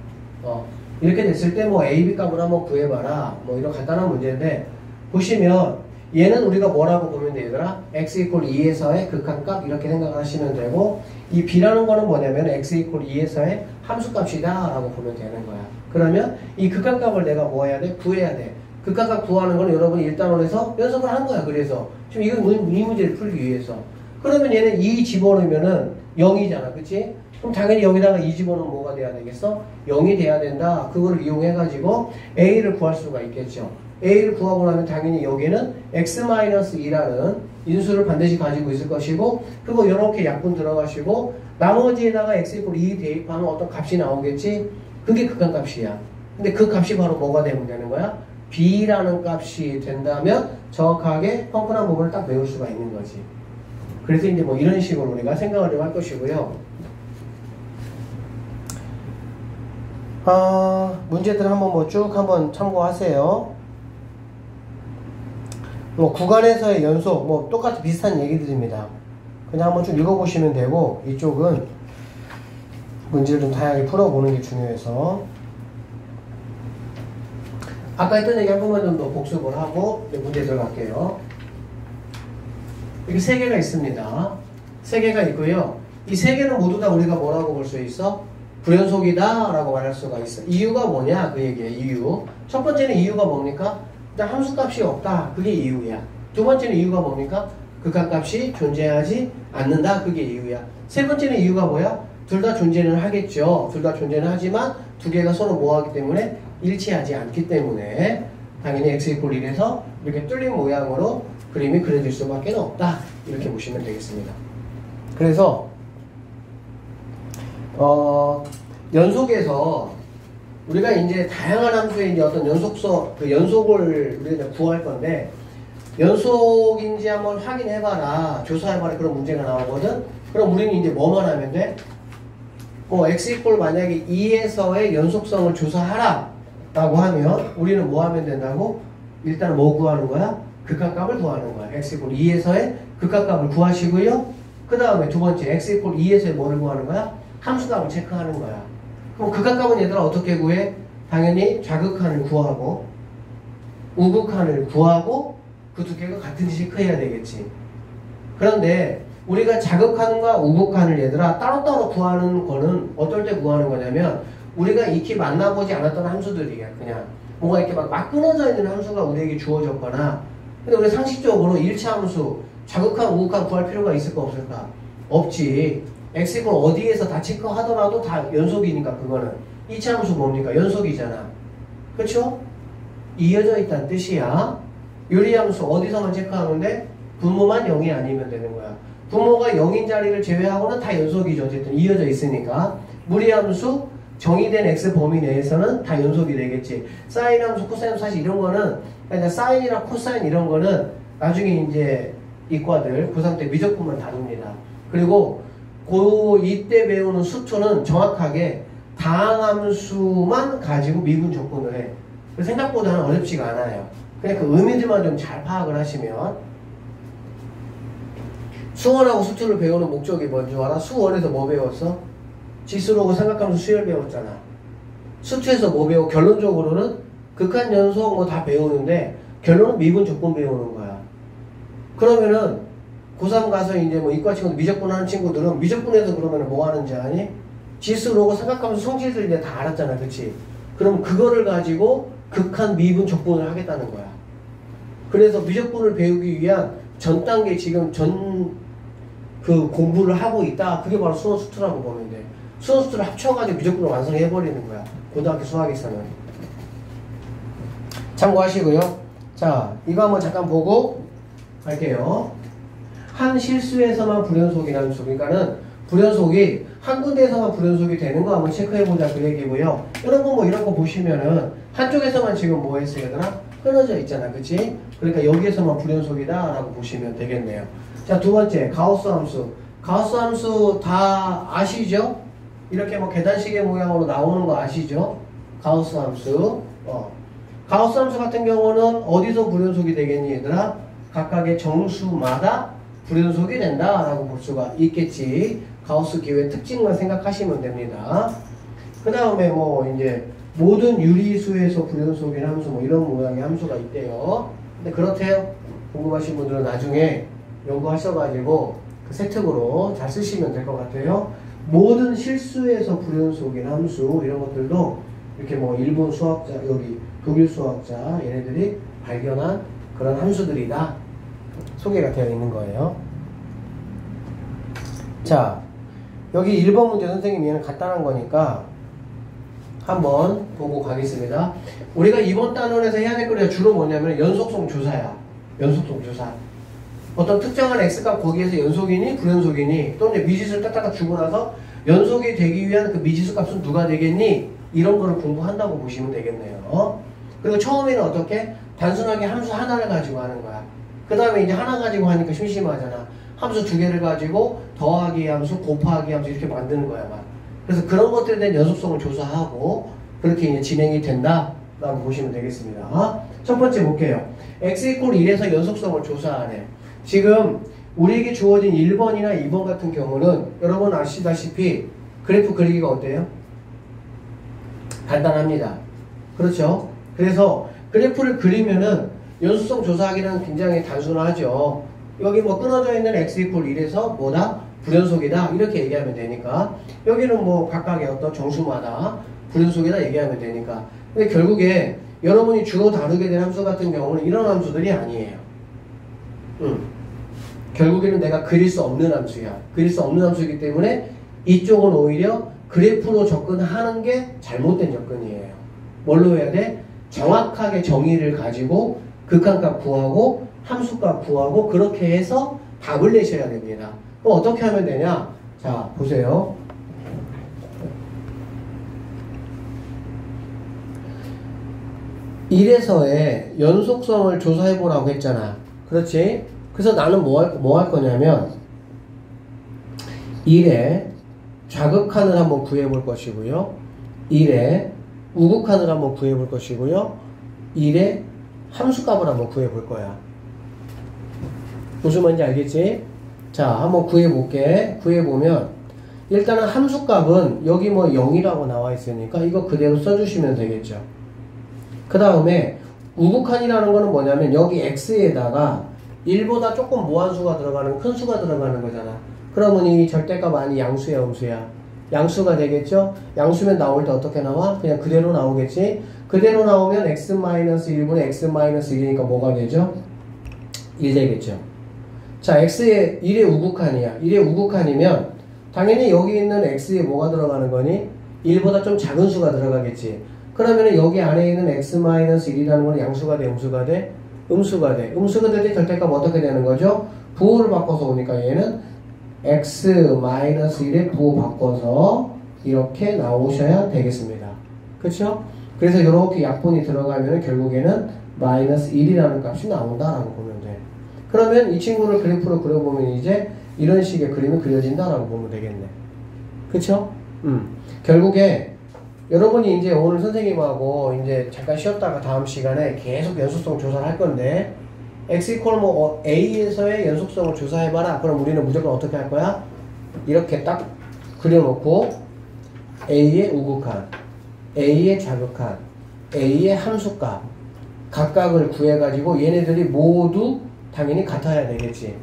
이렇게 됐을 때 뭐 a, b 값을 한번 구해봐라. 뭐 이런 간단한 문제인데 보시면 얘는 우리가 뭐라고 보면 돼, 얘들아? x 이퀄 2에서의 극한값 이렇게 생각을 하시면 되고, 이 b라는 거는 뭐냐면 x 이퀄 2에서의 함수값이다 라고 보면 되는 거야. 그러면 이 극한값을 내가 뭐 해야 돼? 구해야 돼. 극한값 구하는 거는 여러분이 1단원에서 연습을 한 거야. 그래서 지금 이건 이 문제를 풀기 위해서. 그러면 얘는 2 집어넣으면은 0이잖아. 그치? 그럼 당연히 여기다가 2 집어넣으면 뭐가 돼야 되겠어? 0이 돼야 된다. 그거를 이용해가지고 a를 구할 수가 있겠죠. a를 구하고 나면 당연히 여기는 x-2라는 인수를 반드시 가지고 있을 것이고, 그거 이렇게 약분 들어가시고 나머지에다가 x 이퀄 2 대입하면 어떤 값이 나오겠지? 그게 극한값이야. 근데 그 값이 바로 뭐가 되면 되는 거야? b라는 값이 된다면 정확하게 펑크난 부분을 딱 외울 수가 있는 거지. 그래서 이제 뭐 이런 식으로 우리가 생각을 좀 할 것이고요. 문제들 한번 뭐 쭉 한번 참고하세요. 뭐 구간에서의 연속 뭐 똑같이 비슷한 얘기들입니다. 그냥 한번 쭉 읽어보시면 되고, 이쪽은 문제를 좀 다양하게 풀어보는 게 중요해서 아까 했던 얘기 한 번만 좀 더 복습을 하고 문제 들어갈게요. 이렇게 3개가 있습니다. 3개가 있고요. 이 3개는 모두 다 우리가 뭐라고 볼 수 있어? 불연속이다 라고 말할 수가 있어. 이유가 뭐냐? 그 얘기예요. 이유. 첫 번째는 이유가 뭡니까? 일단 함수값이 없다. 그게 이유야. 두 번째는 이유가 뭡니까? 극한값이 존재하지 않는다. 그게 이유야. 세 번째는 이유가 뭐야? 둘 다 존재는 하겠죠. 둘 다 존재는 하지만 두 개가 서로 뭐하기 때문에 일치하지 않기 때문에 당연히 x 이퀄 1에서 이렇게 뚫린 모양으로 그림이 그려질 수밖에 없다. 이렇게 보시면 되겠습니다. 그래서 연속에서 우리가 이제 다양한 함수의 이제 어떤 연속성, 그 연속을 우리가 구할 건데, 연속인지 한번 확인해봐라, 조사해봐라, 그런 문제가 나오거든. 그럼 우리는 이제 뭐만 하면 돼? x 이꼴 만약에 2에서의 연속성을 조사하라 라고 하면 우리는 뭐 하면 된다고? 일단 뭐 구하는 거야? 극한값을 구하는 거야. x 이꼴 2에서의 극한값을 구하시고요. 그 다음에 두 번째 x 이꼴 2에서의 뭐를 구하는 거야? 함수값을 체크하는 거야. 그럼 극한값은 얘들아 어떻게 구해? 당연히 좌극한을 구하고 우극한을 구하고 그 두 개가 같은지 체크해야 되겠지. 그런데 우리가 자극한과 우극한을 얘들아 따로따로 구하는 거는 어떨 때 구하는 거냐면 우리가 익히 만나보지 않았던 함수들이야. 그냥 뭔가 이렇게 막 끊어져 있는 함수가 우리에게 주어졌거나, 근데 우리 상식적으로 1차 함수 자극한 우극한 구할 필요가 있을까 없을까? 없지. x이건 어디에서 다 체크하더라도 다 연속이니까. 그거는 2차 함수 뭡니까? 연속이잖아. 그쵸? 이어져 있다는 뜻이야. 유리함수 어디서만 체크하는데 분모만 0이 아니면 되는 거야. 분모가 0인 자리를 제외하고는 다 연속이죠. 어쨌든 이어져 있으니까. 무리함수 정의된 x 범위 내에서는 다 연속이 되겠지. 사인 함수, 코사인 함수, 사실 이런 거는 그러니까 사인이나 코사인 이런 거는 나중에 이제 이과들 고3 때 미적분만 다룹니다. 그리고 이때 배우는 수투는 정확하게 다항함수만 가지고 미분 조건을 해. 생각보다는 어렵지가 않아요. 그냥 그 의미들만 좀 잘 파악을 하시면. 수원하고 수투를 배우는 목적이 뭔지 알아? 수원에서 뭐 배웠어? 지수로고 삼각함수 수열 배웠잖아. 수투에서 뭐 배워? 결론적으로는 극한 연속 뭐 다 배우는데 결론은 미분 조건 배우는 거야. 그러면은 고3 가서 이제 뭐 이과 친구들 미적분 하는 친구들은 미적분에서 그러면 뭐 하는지 아니? 지수로고 삼각함수 성질들 이제 다 알았잖아. 그치? 그럼 그거를 가지고 극한 미분 조건을 하겠다는 거야. 그래서 미적분을 배우기 위한 전 단계 지금 그 공부를 하고 있다. 그게 바로 수원 수투라고 보면 돼. 수원 수투를 합쳐가지고 미적분을 완성해버리는 거야. 고등학교 수학에서는. 참고하시고요. 자, 이거 한번 잠깐 보고 갈게요. 한 실수에서만 불연속이라는 수. 그러니까는 불연속이 한 군데에서만 불연속이 되는 거 한번 체크해보자 그 얘기고요. 여러분 뭐 이런 거 보시면은 한쪽에서만 지금 뭐 했어요 얘들아? 끊어져 있잖아. 그치? 그러니까 여기에서만 불연속이다 라고 보시면 되겠네요. 자, 두 번째 가우스 함수. 가우스 함수 다 아시죠? 이렇게 뭐 계단식의 모양으로 나오는 거 아시죠? 가우스 함수. 가우스 함수 같은 경우는 어디서 불연속이 되겠니 얘들아? 각각의 정수마다 불연속이 된다 라고 볼 수가 있겠지. 가우스 기호의 특징만 생각하시면 됩니다. 그 다음에 뭐 이제 모든 유리수에서 불연속인 함수 뭐 이런 모양의 함수가 있대요. 근데 그렇대요. 궁금하신 분들은 나중에 연구하셔가지고 그 세특으로 잘 쓰시면 될 것 같아요. 모든 실수에서 불연속인 함수 이런 것들도 이렇게 뭐 일본 수학자, 여기 독일 수학자 얘네들이 발견한 그런 함수들이다 소개가 되어 있는 거예요. 자, 여기 1번 문제 선생님 얘는 간단한 거니까 한번 보고 가겠습니다. 우리가 이번 단원에서 해야 될 거리가 주로 뭐냐면 연속성 조사야. 연속성 조사. 어떤 특정한 x값 거기에서 연속이니 불연속이니 또는 미지수를 딱딱딱 주고 나서 연속이 되기 위한 그 미지수 값은 누가 되겠니? 이런 거를 공부한다고 보시면 되겠네요. 그리고 처음에는 어떻게? 단순하게 함수 하나를 가지고 하는 거야. 그 다음에 이제 하나 가지고 하니까 심심하잖아. 함수 두 개를 가지고 더하기 함수, 곱하기 함수 이렇게 만드는 거야. 막. 그래서 그런 것들에 대한 연속성을 조사하고 그렇게 이제 진행이 된다라고 보시면 되겠습니다. 첫 번째 볼게요. x 이퀄 1에서 연속성을 조사하네. 지금 우리에게 주어진 1번이나 2번 같은 경우는 여러분 아시다시피 그래프 그리기가 어때요? 간단합니다. 그렇죠? 그래서 그래프를 그리면은 연속성 조사하기는 굉장히 단순하죠. 여기 뭐 끊어져 있는 x 이퀄 1에서 뭐다? 불연속이다 이렇게 얘기하면 되니까 여기는 뭐 각각의 어떤 정수마다 불연속이다 얘기하면 되니까. 근데 결국에 여러분이 주로 다루게 된 함수 같은 경우는 이런 함수들이 아니에요. 결국에는 내가 그릴 수 없는 함수야. 그릴 수 없는 함수이기 때문에 이쪽은 오히려 그래프로 접근하는 게 잘못된 접근이에요. 뭘로 해야 돼? 정확하게 정의를 가지고 극한값 구하고 함수값 구하고 그렇게 해서 답을 내셔야 됩니다. 그럼 어떻게 하면 되냐? 자, 보세요. 1에서의 연속성을 조사해 보라고 했잖아. 그렇지? 그래서 나는 뭐 할 거냐면 1의 좌극한을 한번 구해 볼 것이고요. 1의 우극한을 한번 구해 볼 것이고요. 1의 함수값을 한번 구해 볼 거야. 무슨 말인지 알겠지? 자, 한번 구해 볼게. 구해 보면 일단은 함수값은 여기 뭐 0이라고 나와 있으니까 이거 그대로 써주시면 되겠죠. 그 다음에 우극한이라는 거는 뭐냐면 여기 x에다가 1보다 조금 무한수가 들어가는 큰 수가 들어가는 거잖아. 그러면 이 절대값 아니 양수야 음수야? 양수가 되겠죠? 양수면 나올 때 어떻게 나와? 그냥 그대로 나오겠지? 그대로 나오면 x-1분의 x-1이니까 뭐가 되죠? 1 되겠죠. 자, x에 1의 우극한이야. 1의 우극한이면 당연히 여기 있는 x에 뭐가 들어가는 거니? 1보다 좀 작은 수가 들어가겠지. 그러면 여기 안에 있는 x-1이라는 건 양수가 돼? 음수가 돼? 음수가 돼. 음수가 될 때 절대값 어떻게 되는 거죠? 부호를 바꿔서 오니까 얘는 x-1의 부호 바꿔서 이렇게 나오셔야 되겠습니다. 그쵸? 그래서 이렇게 약분이 들어가면 결국에는 -1이라는 값이 나온다라고 보면 돼. 그러면 이 친구를 그래프로 그려보면 이제 이런 식의 그림이 그려진다라고 보면 되겠네. 그쵸? 결국에 여러분이 이제 오늘 선생님하고 이제 잠깐 쉬었다가 다음 시간에 계속 연속성 조사를 할 건데 x 뭐 a에서의 연속성을 조사해봐라. 그럼 우리는 무조건 어떻게 할 거야? 이렇게 딱 그려놓고 a의 우극한, a의 좌극한, a의 함수값 각각을 구해가지고 얘네들이 모두 당연히 같아야 되겠지.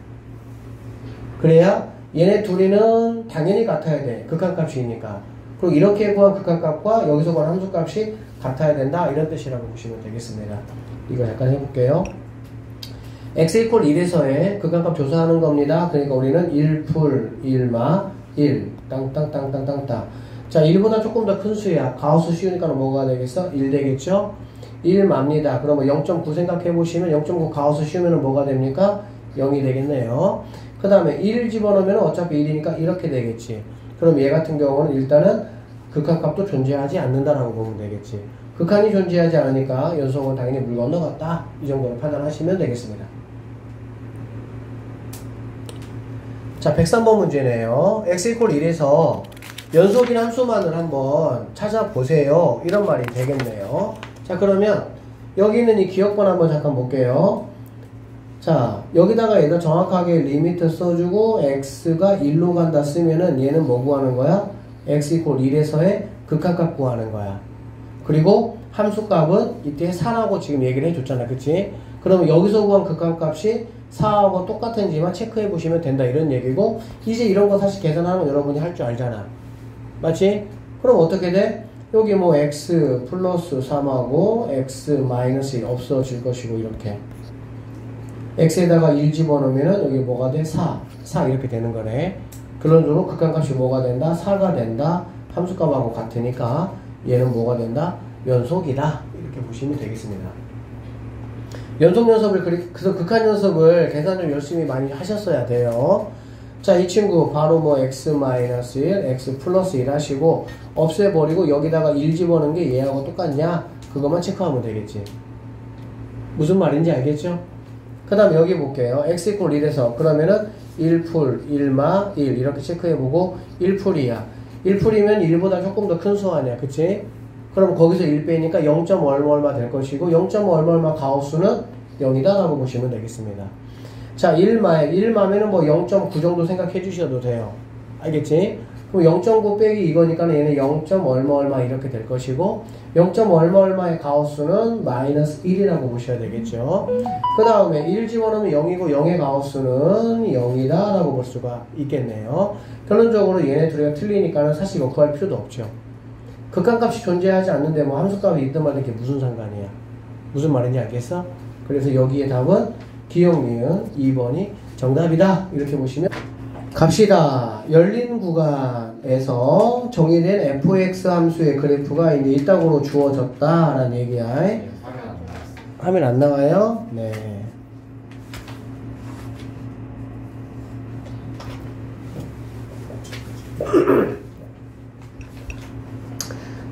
그래야 얘네 둘이는 당연히 같아야 돼. 극한값이니까. 그리고 이렇게 구한 극한값과 여기서 구한 함수값이 같아야 된다. 이런 뜻이라고 보시면 되겠습니다. 이거 잠깐 해볼게요. x 1에서의 극한값 조사하는 겁니다. 그러니까 우리는 1풀 1마 1 땅땅땅땅땅땅. 자, 1보다 조금 더 큰 수야. 가우스 씌우니까 뭐가 되겠어? 1 되겠죠? 1마입니다. 그러면 0.9 생각해 보시면 0.9 가우스 씌우면 뭐가 됩니까? 0이 되겠네요. 그 다음에 1 집어넣으면 어차피 1이니까 이렇게 되겠지. 그럼 얘 같은 경우는 일단은 극한값도 존재하지 않는다라고 보면 되겠지. 극한이 존재하지 않으니까 연속은 당연히 물 건너갔다. 이 정도로 판단하시면 되겠습니다. 자, 103번 문제네요. x 1에서 연속인 함수만을 한번 찾아보세요. 이런 말이 되겠네요. 자, 그러면 여기 있는 이 기억번 한번 잠깐 볼게요. 자, 여기다가 얘가 정확하게 리미트 써주고 x가 1로 간다 쓰면은 얘는 뭐 구하는 거야? x 1에서의 극한값 구하는 거야. 그리고 함수값은 이때 4라고 지금 얘기를 해줬잖아. 그치? 그러면 여기서 구한 극한값이 4하고 똑같은지만 체크해 보시면 된다. 이런 얘기고, 이제 이런 거 사실 계산하면 여러분이 할 줄 알잖아. 맞지? 그럼 어떻게 돼? 여기 뭐 x 플러스 3하고 x 마이너스 1 없어질 것이고, 이렇게 x에다가 1 집어넣으면 여기 뭐가 돼? 4 이렇게 되는 거네. 그런 식으로 극한값이 뭐가 된다? 4가 된다. 함수값하고 같으니까 얘는 뭐가 된다? 연속이다. 이렇게 보시면 되겠습니다. 연속 연습을, 그래서 극한 연습을 계산 좀 열심히 많이 하셨어야 돼요. 자, 이 친구 바로 뭐 x-1, x 플러스 1 하시고 없애버리고 여기다가 1 집어넣은 게 얘하고 똑같냐? 그것만 체크하면 되겠지. 무슨 말인지 알겠죠? 그 다음에 여기 볼게요. x 1에서 그러면은 1풀 1마 1 이렇게 체크해보고 1풀이야. 1풀이면 1보다 조금 더 큰 수 아니야. 그치? 그럼 거기서 1 빼니까 0. 얼마 될 것이고 0. 얼마 가우스는 0이다 라고 보시면 되겠습니다. 자, 1마면은 뭐 0.9 정도 생각해 주셔도 돼요. 알겠지? 그럼 0.9 빼기 이거니까 얘는 0. 얼마 이렇게 될 것이고 0. 얼마의 가우스는 마이너스 1이라고 보셔야 되겠죠. 그 다음에 1 집어넣으면 0이고 0의 가우스는 0이다 라고 볼 수가 있겠네요. 결론적으로 얘네 둘이가 틀리니까는 사실 이거 구할 필요도 없죠. 극한값이 존재하지 않는데 뭐 함수값이 있든 말든 이게 무슨 상관이야. 무슨 말인지 알겠어? 그래서 여기에 답은 기억 니은 2번이 정답이다. 이렇게 보시면 갑시다. 열린 구간에서 정의된 fx 함수의 그래프가 이제 이 땅으로 주어졌다라는 얘기야. 네, 화면 안 나와요? 네.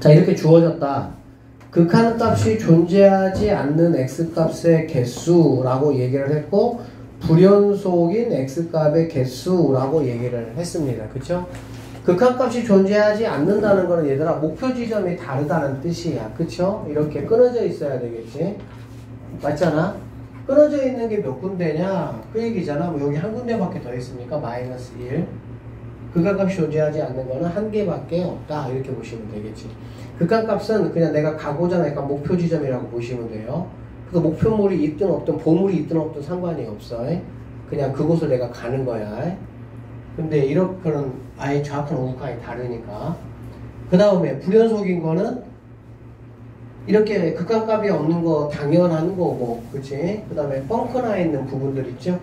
자, 이렇게 주어졌다. 극한값이 존재하지 않는 x값의 개수라고 얘기를 했고 불연속인 x값의 개수라고 얘기를 했습니다. 그쵸? 극한값이 존재하지 않는다는 거는 얘들아 목표 지점이 다르다는 뜻이야. 그쵸? 이렇게 끊어져 있어야 되겠지? 맞잖아? 끊어져 있는 게 몇 군데냐? 그 얘기잖아. 뭐 여기 한 군데밖에 더 있습니까? 마이너스 1. 극한값이 존재하지 않는 거는 한 개밖에 없다. 이렇게 보시면 되겠지. 극한값은 그냥 내가 가고자 하는 약간 목표 지점이라고 보시면 돼요. 그래서 목표물이 있든 없든 보물이 있든 없든 상관이 없어. 그냥 그곳을 내가 가는 거야. 근데 이렇게는 아예 정확한 우극한이 다르니까. 그 다음에 불연속인 거는 이렇게 극한값이 없는 거 당연한 거고, 그치? 그 다음에 뻥커나 있는 부분들 있죠?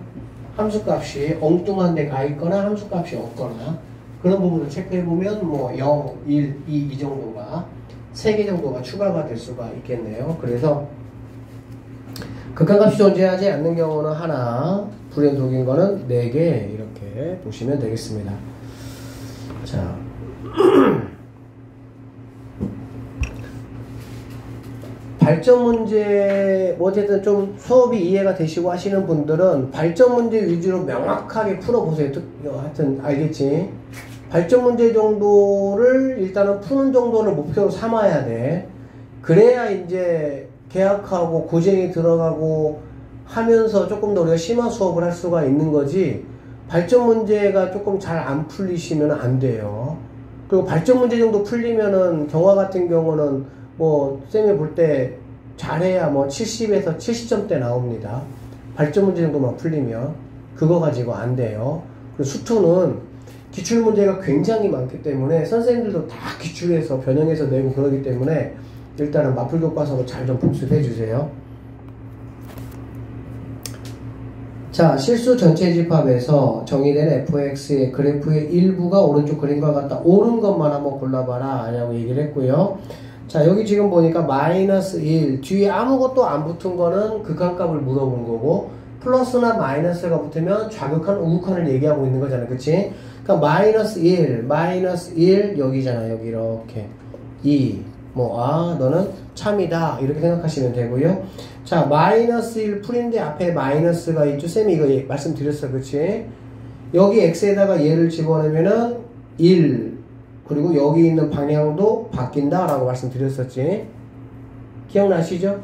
함수값이 엉뚱한 데 가 있거나 함수값이 없거나 그런 부분을 체크해보면 뭐 0, 1, 2 이 정도가 3개 정도가 추가가 될 수가 있겠네요. 그래서 극한값이 존재하지 않는 경우는 하나, 불연속인 거는 4개 이렇게 보시면 되겠습니다. 자, 발전 문제, 뭐 어쨌든 좀 수업이 이해가 되시고 하시는 분들은 발전 문제 위주로 명확하게 풀어보세요. 하여튼 알겠지? 발전 문제 정도를 일단은 푸는 정도를 목표로 삼아야 돼. 그래야 이제 계약하고 고쟁이 들어가고 하면서 조금 더 우리가 심화 수업을 할 수가 있는 거지. 발전 문제가 조금 잘 안 풀리시면 안 돼요. 그리고 발전 문제 정도 풀리면은 경화 같은 경우는 뭐 쌤이 볼 때 잘해야 뭐 70에서 70점대 나옵니다. 발전 문제 정도만 풀리면 그거 가지고 안 돼요. 그리고 수투는 기출 문제가 굉장히 많기 때문에 선생님들도 다 기출해서 변형해서 내고 그러기 때문에 일단은 마플 교과서로 잘 좀 복습해 주세요. 자, 실수 전체 집합에서 정의된 fx의 그래프의 일부가 오른쪽 그림과 같다. 옳은 것만 한번 골라봐라 라고 얘기를 했고요. 자, 여기 지금 보니까 마이너스 1 뒤에 아무것도 안 붙은 거는 극한값을 물어본 거고 플러스나 마이너스가 붙으면 좌극한 우극한을 얘기하고 있는 거잖아. 그치? 그러니까 마이너스 1 여기잖아. 여기 이렇게 2 너는 참이다 이렇게 생각하시면 되고요. 자, 마이너스 1 풀인데 앞에 마이너스가 있죠. 쌤이 이거 말씀드렸어. 그치? 여기 x에다가 얘를 집어넣으면은 1 그리고 여기 있는 방향도 바뀐다 라고 말씀드렸었지. 기억나시죠?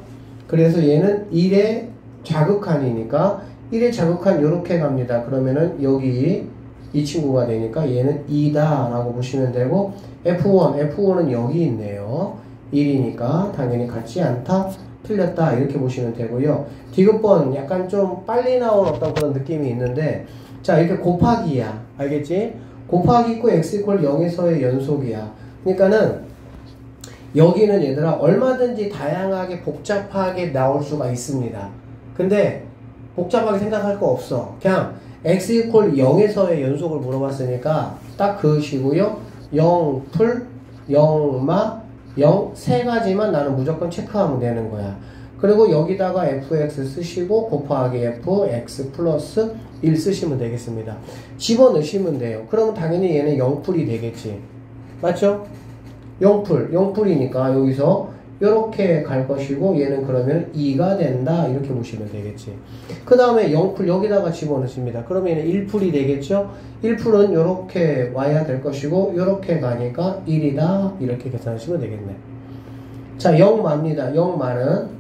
그래서 얘는 1의 좌극한이니까 1의 좌극한 요렇게 갑니다. 그러면은 여기 이 친구가 되니까 얘는 2다 라고 보시면 되고 F1은 여기 있네요. 1이니까 당연히 같지 않다, 틀렸다 이렇게 보시면 되고요. 디귿번 약간 좀 빨리 나온 어떤 그런 느낌이 있는데 자, 이렇게 곱하기야. 알겠지? 곱하기 있고 x 이퀄 0에서의 연속이야. 그러니까는 여기는 얘들아 얼마든지 다양하게 복잡하게 나올 수가 있습니다. 근데 복잡하게 생각할 거 없어. 그냥 x 이퀄 0에서의 연속을 물어봤으니까 딱 그것이고요. 0 풀, 0 마, 0 세 가지만 나는 무조건 체크하면 되는 거야. 그리고 여기다가 fx 쓰시고 곱하기 fx 플러스 1 쓰시면 되겠습니다. 집어넣으시면 돼요. 그러면 당연히 얘는 0풀이 되겠지. 맞죠? 0풀이니까 여기서 이렇게 갈 것이고 얘는 그러면 2가 된다 이렇게 보시면 되겠지. 그 다음에 0풀 여기다가 집어넣습니다. 그러면 얘는 1풀이 되겠죠. 1풀은 이렇게 와야 될 것이고 이렇게 가니까 1이다 이렇게 계산하시면 되겠네. 자, 0마입니다. 0마는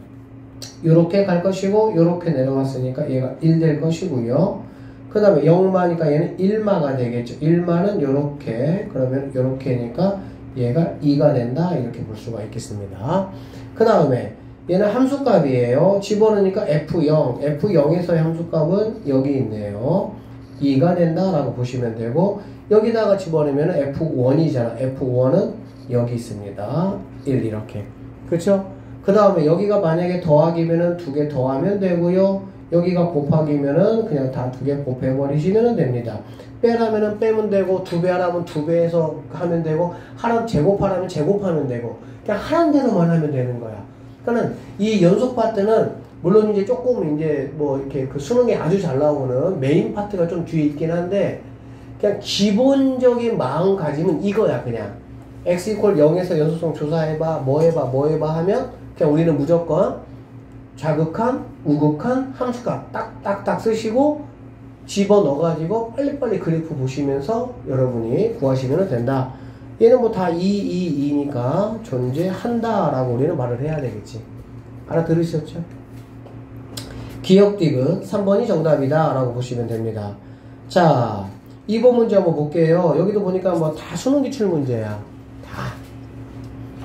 이렇게 갈 것이고 이렇게 내려왔으니까 얘가 1 될 것이고요. 그 다음에 0마니까 얘는 1마가 되겠죠. 1마는 이렇게, 그러면 이렇게니까 얘가 2가 된다 이렇게 볼 수가 있겠습니다. 그 다음에 얘는 함수값이에요. 집어넣으니까 F0에서의 함수값은 여기 있네요. 2가 된다 라고 보시면 되고 여기다가 집어넣으면 F1이잖아. F1은 여기 있습니다. 1 이렇게. 그쵸? 그 다음에 여기가 만약에 더하기면은 2개 더하면 되고요. 여기가 곱하기면은 그냥 다 2개 곱해버리시면 됩니다. 빼라면은 빼면 되고 2배 하라면 2배에서 하면 되고 하라면 제곱하라면 제곱하면 되고 그냥 하는 대로만 하면 되는 거야. 그러니까는 이 연속 파트는 물론 이제 조금 이제 뭐 이렇게 그 수능에 아주 잘 나오는 메인 파트가 좀 뒤에 있긴 한데 그냥 기본적인 마음가짐은 이거야. 그냥 x 이퀄 0에서 연속성 조사해봐, 뭐 해봐 하면 그냥 우리는 무조건 좌극한, 우극한 함수값 딱딱딱 쓰시고 집어넣어가지고 빨리빨리 그래프 보시면서 여러분이 구하시면 된다. 얘는 뭐 다 2니까 존재한다 라고 우리는 말을 해야 되겠지. 알아들으셨죠? 기억 디귿 3번이 정답이다 라고 보시면 됩니다. 자, 2번 문제 한번 볼게요. 여기도 보니까 뭐 다 수능 기출 문제야. 다.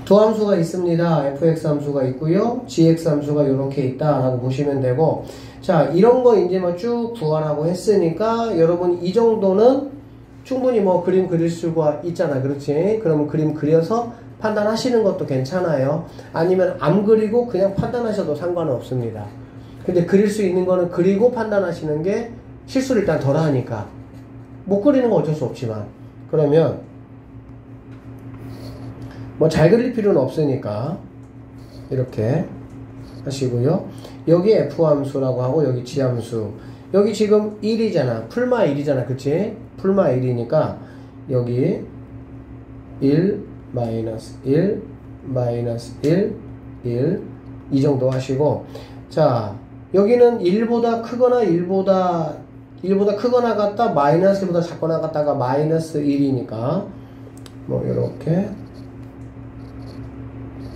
두 함수가 있습니다. fx 함수가 있고요. gx 함수가 이렇게 있다 라고 보시면 되고, 자, 이런 거 이제 뭐 쭉 구하라고 했으니까 여러분 이 정도는 충분히 뭐 그림 그릴 수가 있잖아. 그렇지? 그러면 그림 그려서 판단하시는 것도 괜찮아요. 아니면 안 그리고 그냥 판단하셔도 상관은 없습니다. 근데 그릴 수 있는 거는 그리고 판단하시는 게 실수를 일단 덜 하니까. 못 그리는 건 어쩔 수 없지만. 그러면 뭐 잘 그릴 필요는 없으니까 이렇게 하시고요. 여기 F함수라고 하고 여기 G함수. 여기 지금 1이잖아. 풀마 1이잖아. 그치? 풀마 1이니까 여기 1, 마이너스 1, 마이너스 1, 1 이 정도 하시고, 자, 여기는 1보다 크거나 1보다 크거나 같다, 마이너스 1보다 작거나 같다가 마이너스 1이니까 뭐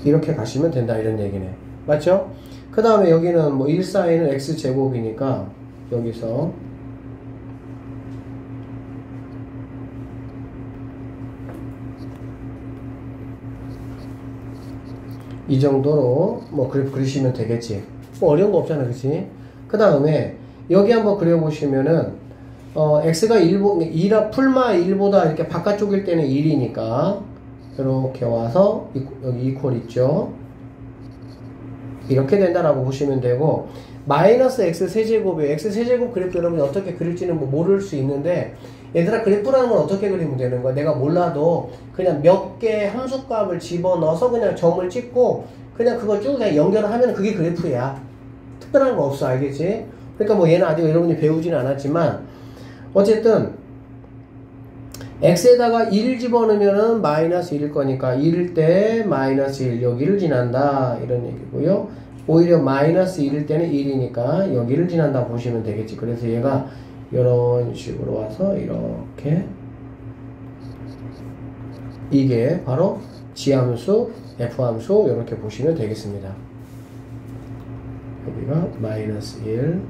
이렇게 가시면 된다 이런 얘기네. 맞죠? 그 다음에 여기는 뭐 1 사인은 x제곱이니까 여기서 이 정도로 뭐 그래프 그리시면 되겠지. 뭐 어려운 거 없잖아. 그치? 그 다음에 여기 한번 그려보시면은 x가 1, 풀마 1보다 이렇게 바깥쪽일 때는 1이니까 이렇게 와서 여기 이퀄 있죠. 이렇게 된다라고 보시면 되고, 마이너스 x 세제곱이에요. x 세제곱 그래프 여러분이 어떻게 그릴지는 뭐 모를 수 있는데, 얘들아 그래프라는 건 어떻게 그리면 되는 거야? 내가 몰라도 그냥 몇 개 함수값을 집어넣어서 그냥 점을 찍고 그냥 그거 쭉 그냥 연결을 하면 그게 그래프야. 특별한 거 없어. 알겠지? 그러니까 뭐 얘는 아직 여러분이 배우지는 않았지만 어쨌든 x에다가 1 집어넣으면은 마이너스 1일 거니까 1일 때 마이너스 1 여기를 지난다 이런 얘기고요. 오히려 마이너스 1일 때는 1이니까 여기를 지난다 보시면 되겠지. 그래서 얘가 이런 식으로 와서 이렇게, 이게 바로 G함수, F함수 이렇게 보시면 되겠습니다. 여기가 마이너스 1,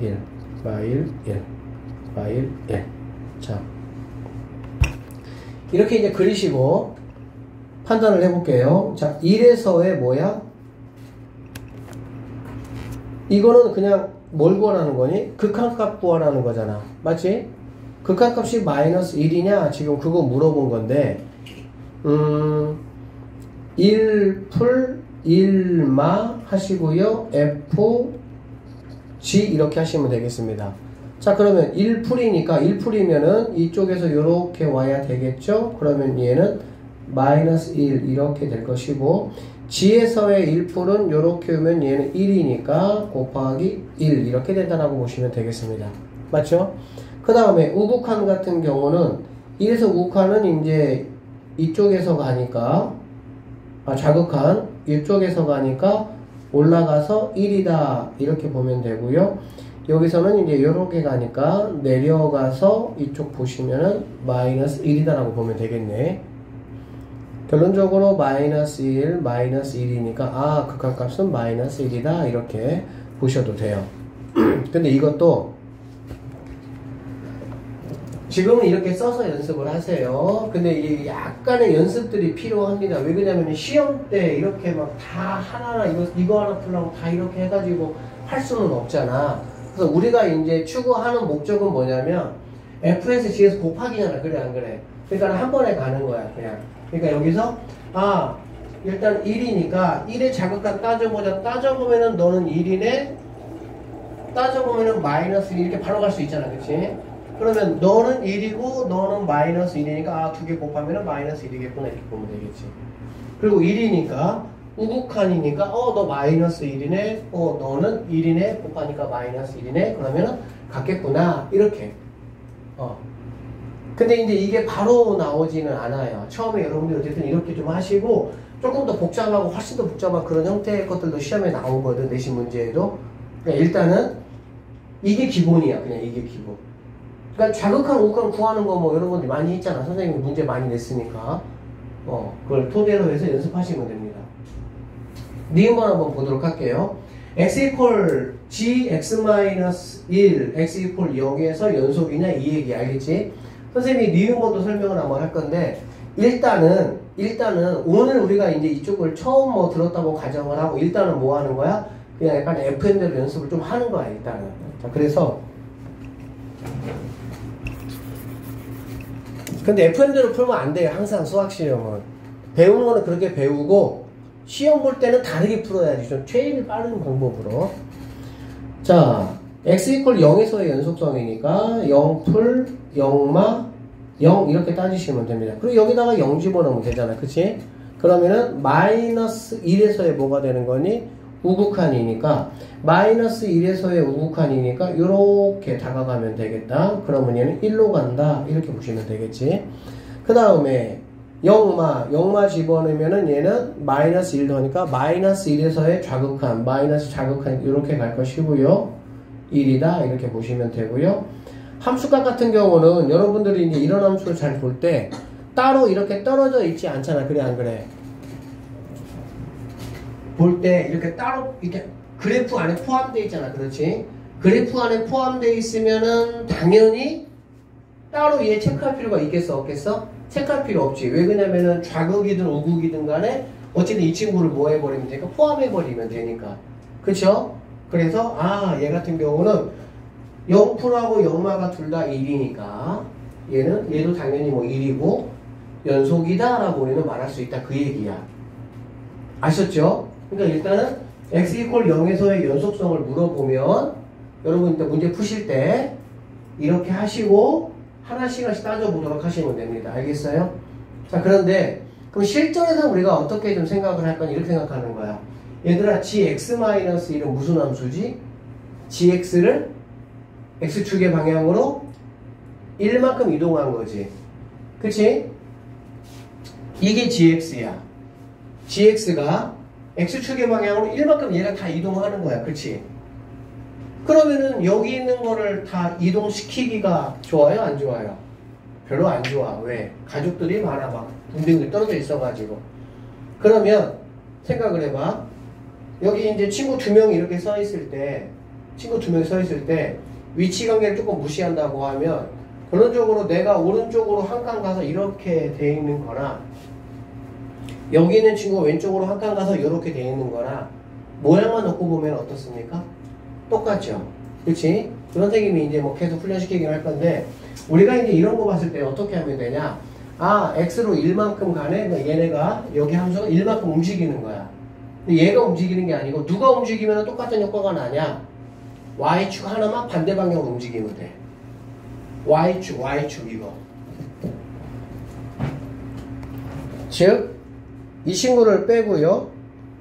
1, 마일 1, 마일 1. 자, 이렇게 이제 그리시고 판단을 해볼게요. 자, 1에서의 뭐야? 이거는 그냥 뭘 구하라는 거니? 극한값 구하라는 거잖아. 맞지? 극한값이 마이너스 1이냐? 지금 그거 물어본 건데, 1풀 1마 하시고요. F, G 이렇게 하시면 되겠습니다. 자, 그러면 1풀이니까 1풀이면은 이쪽에서 이렇게 와야 되겠죠? 그러면 얘는 마이너스 1 이렇게 될 것이고, G에서의 1풀은 이렇게 오면 얘는 1이니까 곱하기 1 이렇게 된다라고 보시면 되겠습니다. 맞죠? 그 다음에 우극한 같은 경우는 1에서 우극한은 이제 이쪽에서 가니까, 좌극한 이쪽에서 가니까 올라가서 1이다 이렇게 보면 되고요. 여기서는 이제 이렇게 가니까 내려가서 이쪽 보시면은 마이너스 1이다 라고 보면 되겠네. 결론적으로 마이너스 1, 마이너스 1이니까 극한값은 마이너스 1이다 이렇게 보셔도 돼요. 근데 이것도 지금은 이렇게 써서 연습을 하세요. 근데 이게 약간의 연습들이 필요합니다. 왜 그러냐면 시험 때 이렇게 막 다 하나하나 이거 하나 풀라고 다 이렇게 해가지고 할 수는 없잖아. 그래서 우리가 이제 추구하는 목적은 뭐냐면 f에서 g에서 곱하기잖아. 그래 안 그래? 그러니까 한 번에 가는 거야 그냥. 그러니까 여기서 일단 1이니까 1의 자극값 따져보자. 따져보면은 너는 1이네, 따져보면은 마이너스 1 이렇게 바로 갈 수 있잖아. 그치? 그러면 너는 1이고 너는 마이너스 1이니까 두 개 곱하면은 마이너스 1이겠구나 이렇게 보면 되겠지. 그리고 1이니까 우극한이니까 너 마이너스 1이네, 너는 1이네, 곱하니까 마이너스 1이네, 그러면은 같겠구나 이렇게 근데 이제 이게 바로 나오지는 않아요. 처음에 여러분들이 어쨌든 이렇게 좀 하시고 조금 더 복잡하고 훨씬 더 복잡한 그런 형태의 것들도 시험에 나오거든, 내신 문제에도. 그러니까 일단은 이게 기본이야. 그냥 이게 기본. 그러니까 자극한 우극한 구하는 거 뭐 여러분들이 많이 했잖아. 선생님이 문제 많이 냈으니까. 그걸 토대로 해서 연습하시면 됩니다. 니은번 한번 보도록 할게요. x equal g x-1 x equal 0에서 연속이냐 이 얘기 알겠지? 선생님이 니은번도 설명을 한번 할 건데 일단은 오늘 우리가 이제 이쪽을 처음 뭐 들었다고 가정을 하고 일단은 뭐 하는 거야? 그냥 약간 FN대로 연습을 좀 하는 거야 일단은. 자, 그래서 근데 FN대로 풀면 안 돼요. 항상 수학 시험은 배우는 거는 그렇게 배우고 시험 볼 때는 다르게 풀어야지. 좀 제일 빠른 방법으로. 자, x equal 0에서의 연속성이니까 0풀 0마 0 이렇게 따지시면 됩니다. 그리고 여기다가 0 집어넣으면 되잖아. 그치? 그러면은 마이너스 1에서의 뭐가 되는 거니? 우극한이니까 마이너스 1에서의 우극한이니까 이렇게 다가가면 되겠다. 그러면 얘는 1로 간다. 이렇게 보시면 되겠지. 그 다음에 0마 집어넣으면은 얘는 마이너스 1도 하니까 마이너스 1에서의 좌극한, 마이너스 좌극한 이렇게 갈 것이고요. 1이다. 이렇게 보시면 되고요. 함수값 같은 경우는 여러분들이 이제 이런 함수를 잘 볼 때 따로 이렇게 떨어져 있지 않잖아. 그래, 안 그래? 볼 때 이렇게 따로 이렇게 그래프 안에 포함되어 있잖아. 그렇지? 그래프 안에 포함되어 있으면은 당연히 따로 얘 체크할 필요가 있겠어? 없겠어? 체크할 필요 없지. 왜 그러냐면은 좌극이든 우극이든 간에 어쨌든 이 친구를 뭐 해버리면 되니까 포함해버리면 되니까. 그쵸? 그래서 얘 같은 경우는 0%하고 0마가 둘 다 1이니까 얘도 당연히 뭐 1이고 연속이다 라고 우리는 말할 수 있다. 그 얘기야. 아셨죠? 그러니까 일단은 x equal 0에서의 연속성을 물어보면 여러분 일단 문제 푸실 때 이렇게 하시고 하나씩 따져보도록 하시면 됩니다. 알겠어요? 자, 그런데 그럼 실전에서 우리가 어떻게 좀 생각을 할 거니? 이렇게 생각하는 거야. 얘들아, gx-1은 무슨 함수지? gx를 x축의 방향으로 1만큼 이동한 거지. 그치? 이게 gx야. gx가 x축의 방향으로 1만큼 얘가 다 이동하는 거야. 그치? 그러면은 여기 있는 거를 다 이동시키기가 좋아요? 안 좋아요? 별로 안 좋아. 왜? 가족들이 많아. 막 둥둥이 떨어져 있어가지고. 그러면 생각을 해봐. 여기 이제 친구 2명이 이렇게 써 있을 때 위치 관계를 조금 무시한다고 하면 결론적으로 내가 오른쪽으로 한 칸 가서 이렇게 돼 있는 거나 여기 있는 친구가 왼쪽으로 한 칸 가서 이렇게 돼 있는 거나 모양만 놓고 보면 어떻습니까? 똑같죠? 그치? 선생님이 이제 뭐 계속 훈련시키긴 할 건데 우리가 이제 이런 거 봤을 때 어떻게 하면 되냐? x로 1만큼 가네? 얘네가 여기 함수가 1만큼 움직이는 거야. 근데 얘가 움직이는 게 아니고 누가 움직이면 똑같은 효과가 나냐? y축 하나만 반대 방향으로 움직이면 돼. y축 이거. 즉, 이 친구를 빼고요.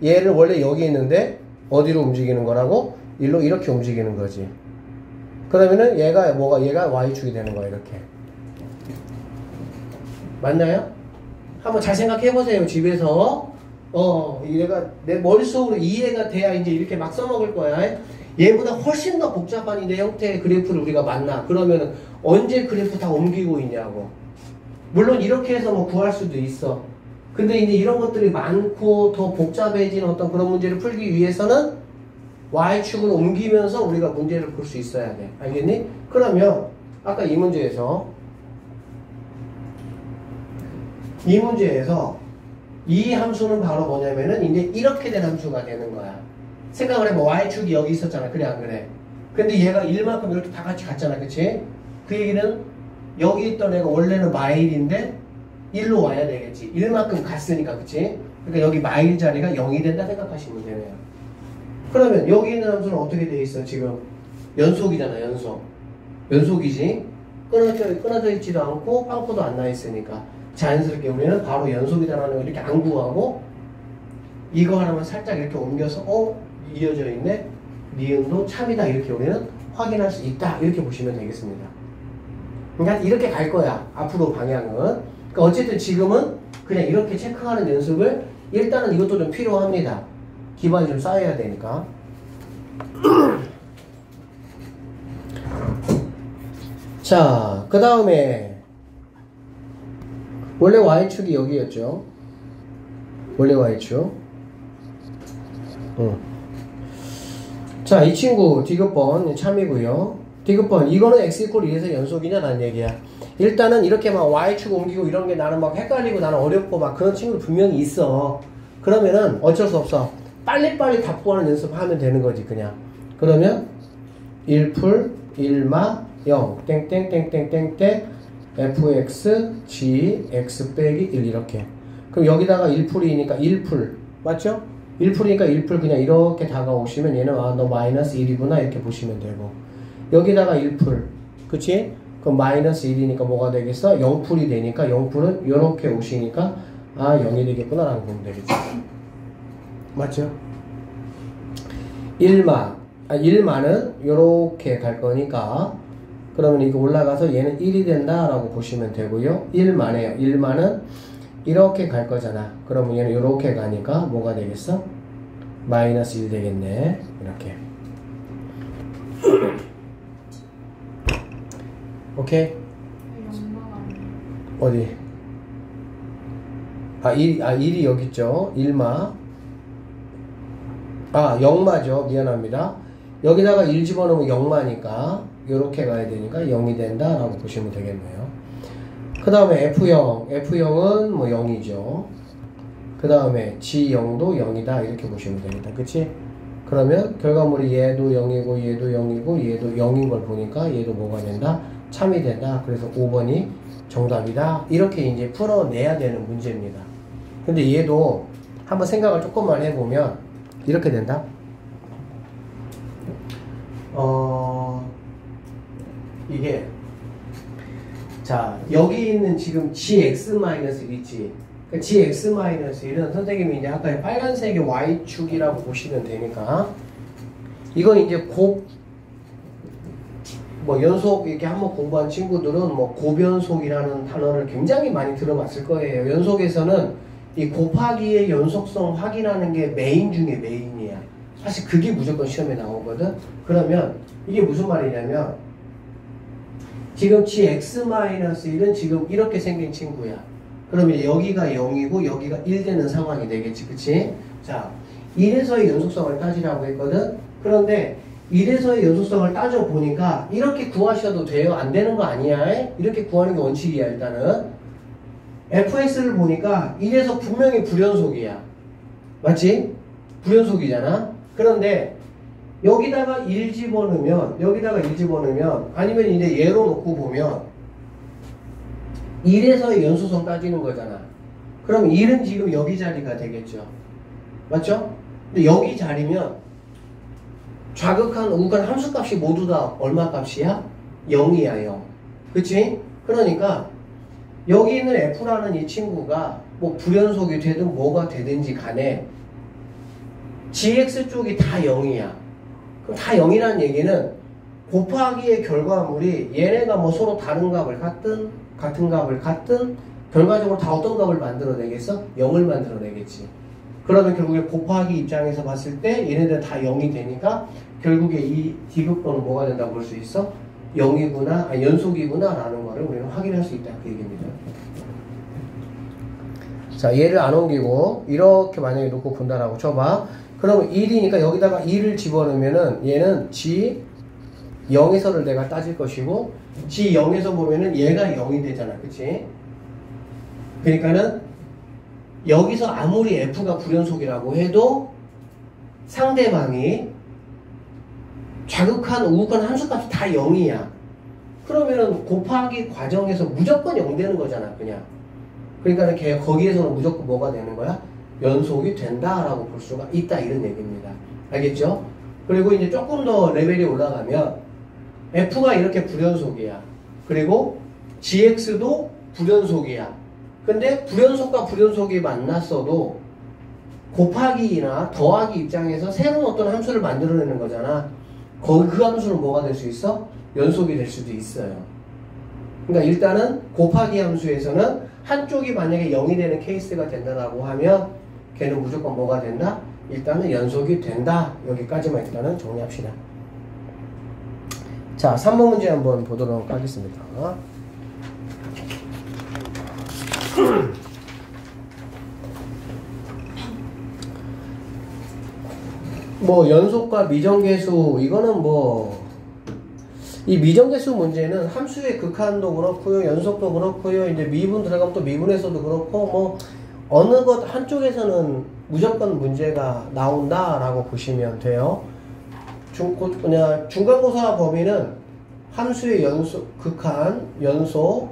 얘를 원래 여기 있는데 어디로 움직이는 거라고? 일로 이렇게 움직이는 거지. 그러면은 얘가 y축이 되는 거야. 이렇게. 맞나요? 한번 잘 생각해 보세요. 집에서. 얘가 내 머릿속으로 이해가 돼야 이제 이렇게 막 써먹을 거야. 얘보다 훨씬 더 복잡한 내 형태의 그래프를 우리가 만나. 그러면은 언제 그래프 다 옮기고 있냐고. 물론 이렇게 해서 뭐 구할 수도 있어. 근데 이제 이런 것들이 많고 더 복잡해진 어떤 그런 문제를 풀기 위해서는 y축을 옮기면서 우리가 문제를 풀 수 있어야 돼. 알겠니? 그러면 아까 이 문제에서 이 함수는 바로 뭐냐면은 이제 이렇게 된 함수가 되는 거야. 생각을 해봐. y축이 여기 있었잖아. 그래 안 그래? 근데 얘가 1만큼 이렇게 다 같이 갔잖아. 그치? 그 얘기는 여기 있던 애가 원래는 마일인데 1로 와야 되겠지. 1만큼 갔으니까. 그치? 그러니까 여기 마일 자리가 0이 된다 생각하시면 되네요. 그러면 여기 있는 함수는 어떻게 돼 있어? 지금 연속이잖아. 연속이지? 끊어져 있지도 않고 빵꾸도 안 나 있으니까 자연스럽게 우리는 바로 연속이다라는 걸 이렇게 안 구하고 이거 하나만 살짝 이렇게 옮겨서 이어져 있네? 니은도 참이다. 이렇게 우리는 확인할 수 있다. 이렇게 보시면 되겠습니다. 그러니까 이렇게 갈 거야. 앞으로 방향은. 그러니까 어쨌든 지금은 그냥 이렇게 체크하는 연습을 일단은 이것도 좀 필요합니다. 기반이 좀 쌓여야 되니까. 자, 그 다음에 원래 Y축이 여기였죠. 원래 Y축. 자, 이 친구 디귿번 참이고요. 디귿번 이거는 x 이퀄 1에서 연속이냐 라는 얘기야. 일단은 이렇게 막 Y축 옮기고 이런 게 나는 막 헷갈리고 나는 어렵고 막 그런 친구들 분명히 있어. 그러면은 어쩔 수 없어. 빨리빨리 답 구하는 연습하면 되는 거지 그냥. 그러면 1풀 1마 0 땡땡땡땡땡땡 fx g x 빼기 1 이렇게. 그럼 여기다가 1풀이니까 1풀 맞죠? 1풀이니까 1풀 그냥 이렇게 다가오시면 얘는 아 너 마이너스 1이구나 이렇게 보시면 되고, 여기다가 1풀 그치? 그럼 마이너스 1이니까 뭐가 되겠어? 0풀이 되니까 0풀은 이렇게 오시니까 아 0이 되겠구나 라고 보면 되겠죠. 맞죠? 1마는 이렇게 갈 거니까 그러면 이거 올라가서 얘는 1이 된다 라고 보시면 되고요. 1마네요. 1마는 이렇게 갈 거잖아. 그러면 얘는 이렇게 가니까 뭐가 되겠어? 마이너스 1 되겠네. 이렇게. 오케이? 어디? 1이 여기 있죠. 1마. 0마죠. 미안합니다. 여기다가 1 집어넣으면 0마니까 이렇게 가야 되니까 0이 된다 라고 보시면 되겠네요. 그 다음에 F형은 뭐 0이죠. 그 다음에 G0도 0이다 이렇게 보시면 되겠다. 그치? 그러면 결과물이 얘도 0이고 얘도 0이고 얘도 0인 걸 보니까 얘도 뭐가 된다? 참이 된다. 그래서 5번이 정답이다. 이렇게 이제 풀어내야 되는 문제입니다. 근데 얘도 한번 생각을 조금만 해보면 이렇게 된다. 이게 자 여기 있는 지금 gx-1 있지. 그 gx-1은 선생님이 이제 아까 빨간색의 y축이라고 보시면 되니까 이건 이제 연속 이렇게 한번 공부한 친구들은 뭐 곱연속이라는 단어를 굉장히 많이 들어봤을 거예요. 연속에서는 이 곱하기의 연속성 확인하는 게 메인 중에 메인이야. 사실 그게 무조건 시험에 나오거든. 그러면 이게 무슨 말이냐면 지금 gx-1은 지금 이렇게 생긴 친구야. 그러면 여기가 0이고 여기가 1 되는 상황이 되겠지. 그치? 자, 1에서의 연속성을 따지라고 했거든. 그런데 1에서의 연속성을 따져보니까 이렇게 구하셔도 돼요. 안 되는 거 아니야. 이렇게 구하는 게 원칙이야. 일단은 fx를 보니까 1에서 분명히 불연속이야. 맞지? 불연속이잖아. 그런데 여기다가 1 집어넣으면 아니면 이제 예로 놓고 보면 1에서의 연속성 따지는 거잖아. 그럼 1은 지금 여기 자리가 되겠죠. 맞죠? 근데 여기 자리면 좌극한 우극한 함수값이 모두 다 얼마 값이야? 0이야 0. 그치? 그러니까 여기 있는 f라는 이 친구가 뭐 불연속이 되든 뭐가 되든지 간에 gx 쪽이 다 0이야. 그럼 다 0이라는 얘기는 곱하기의 결과물이 얘네가 뭐 서로 다른 값을 같은 값을 같든 결과적으로 다 어떤 값을 만들어내겠어? 0을 만들어내겠지. 그러면 결국에 곱하기 입장에서 봤을 때 얘네들 다 0이 되니까 결국에 이 디귿번은 뭐가 된다고 볼 수 있어? 0이구나, 연속이구나 라는 거를 우리는 확인할 수 있다 그 얘기입니다. 자, 얘를 안 옮기고 이렇게 만약에 놓고 본다라고 쳐봐. 그러면 1이니까 여기다가 2를 집어넣으면은 얘는 G 0에서를 내가 따질 것이고 G 0에서 보면은 얘가 0이 되잖아. 그치? 그러니까는 여기서 아무리 F가 불연속이라고 해도 상대방이 좌극한 우극한 함수값이 다 0이야. 그러면은 곱하기 과정에서 무조건 0 되는 거잖아. 그냥. 그러니까는 거기에서는 무조건 뭐가 되는 거야? 연속이 된다라고 볼 수가 있다 이런 얘기입니다. 알겠죠? 그리고 이제 조금 더 레벨이 올라가면 F가 이렇게 불연속이야. 그리고 GX도 불연속이야. 근데 불연속과 불연속이 만났어도 곱하기나 더하기 입장에서 새로운 어떤 함수를 만들어내는 거잖아. 그 함수는 뭐가 될 수 있어? 연속이 될 수도 있어요. 그러니까 일단은 곱하기 함수에서는 한쪽이 만약에 0이 되는 케이스가 된다라고 하면 걔는 무조건 뭐가 된다? 일단은 연속이 된다. 여기까지만 일단은 정리합시다. 자, 3번 문제 한번 보도록 하겠습니다. 뭐 연속과 미정계수 이거는 뭐 이 미정계수 문제는 함수의 극한도 그렇고요, 연속도 그렇고요, 이제 미분 들어가면 또 미분에서도 그렇고 뭐 어느 것 한쪽에서는 무조건 문제가 나온다라고 보시면 돼요. 중간고사 범위는 함수의 연속, 극한, 연속,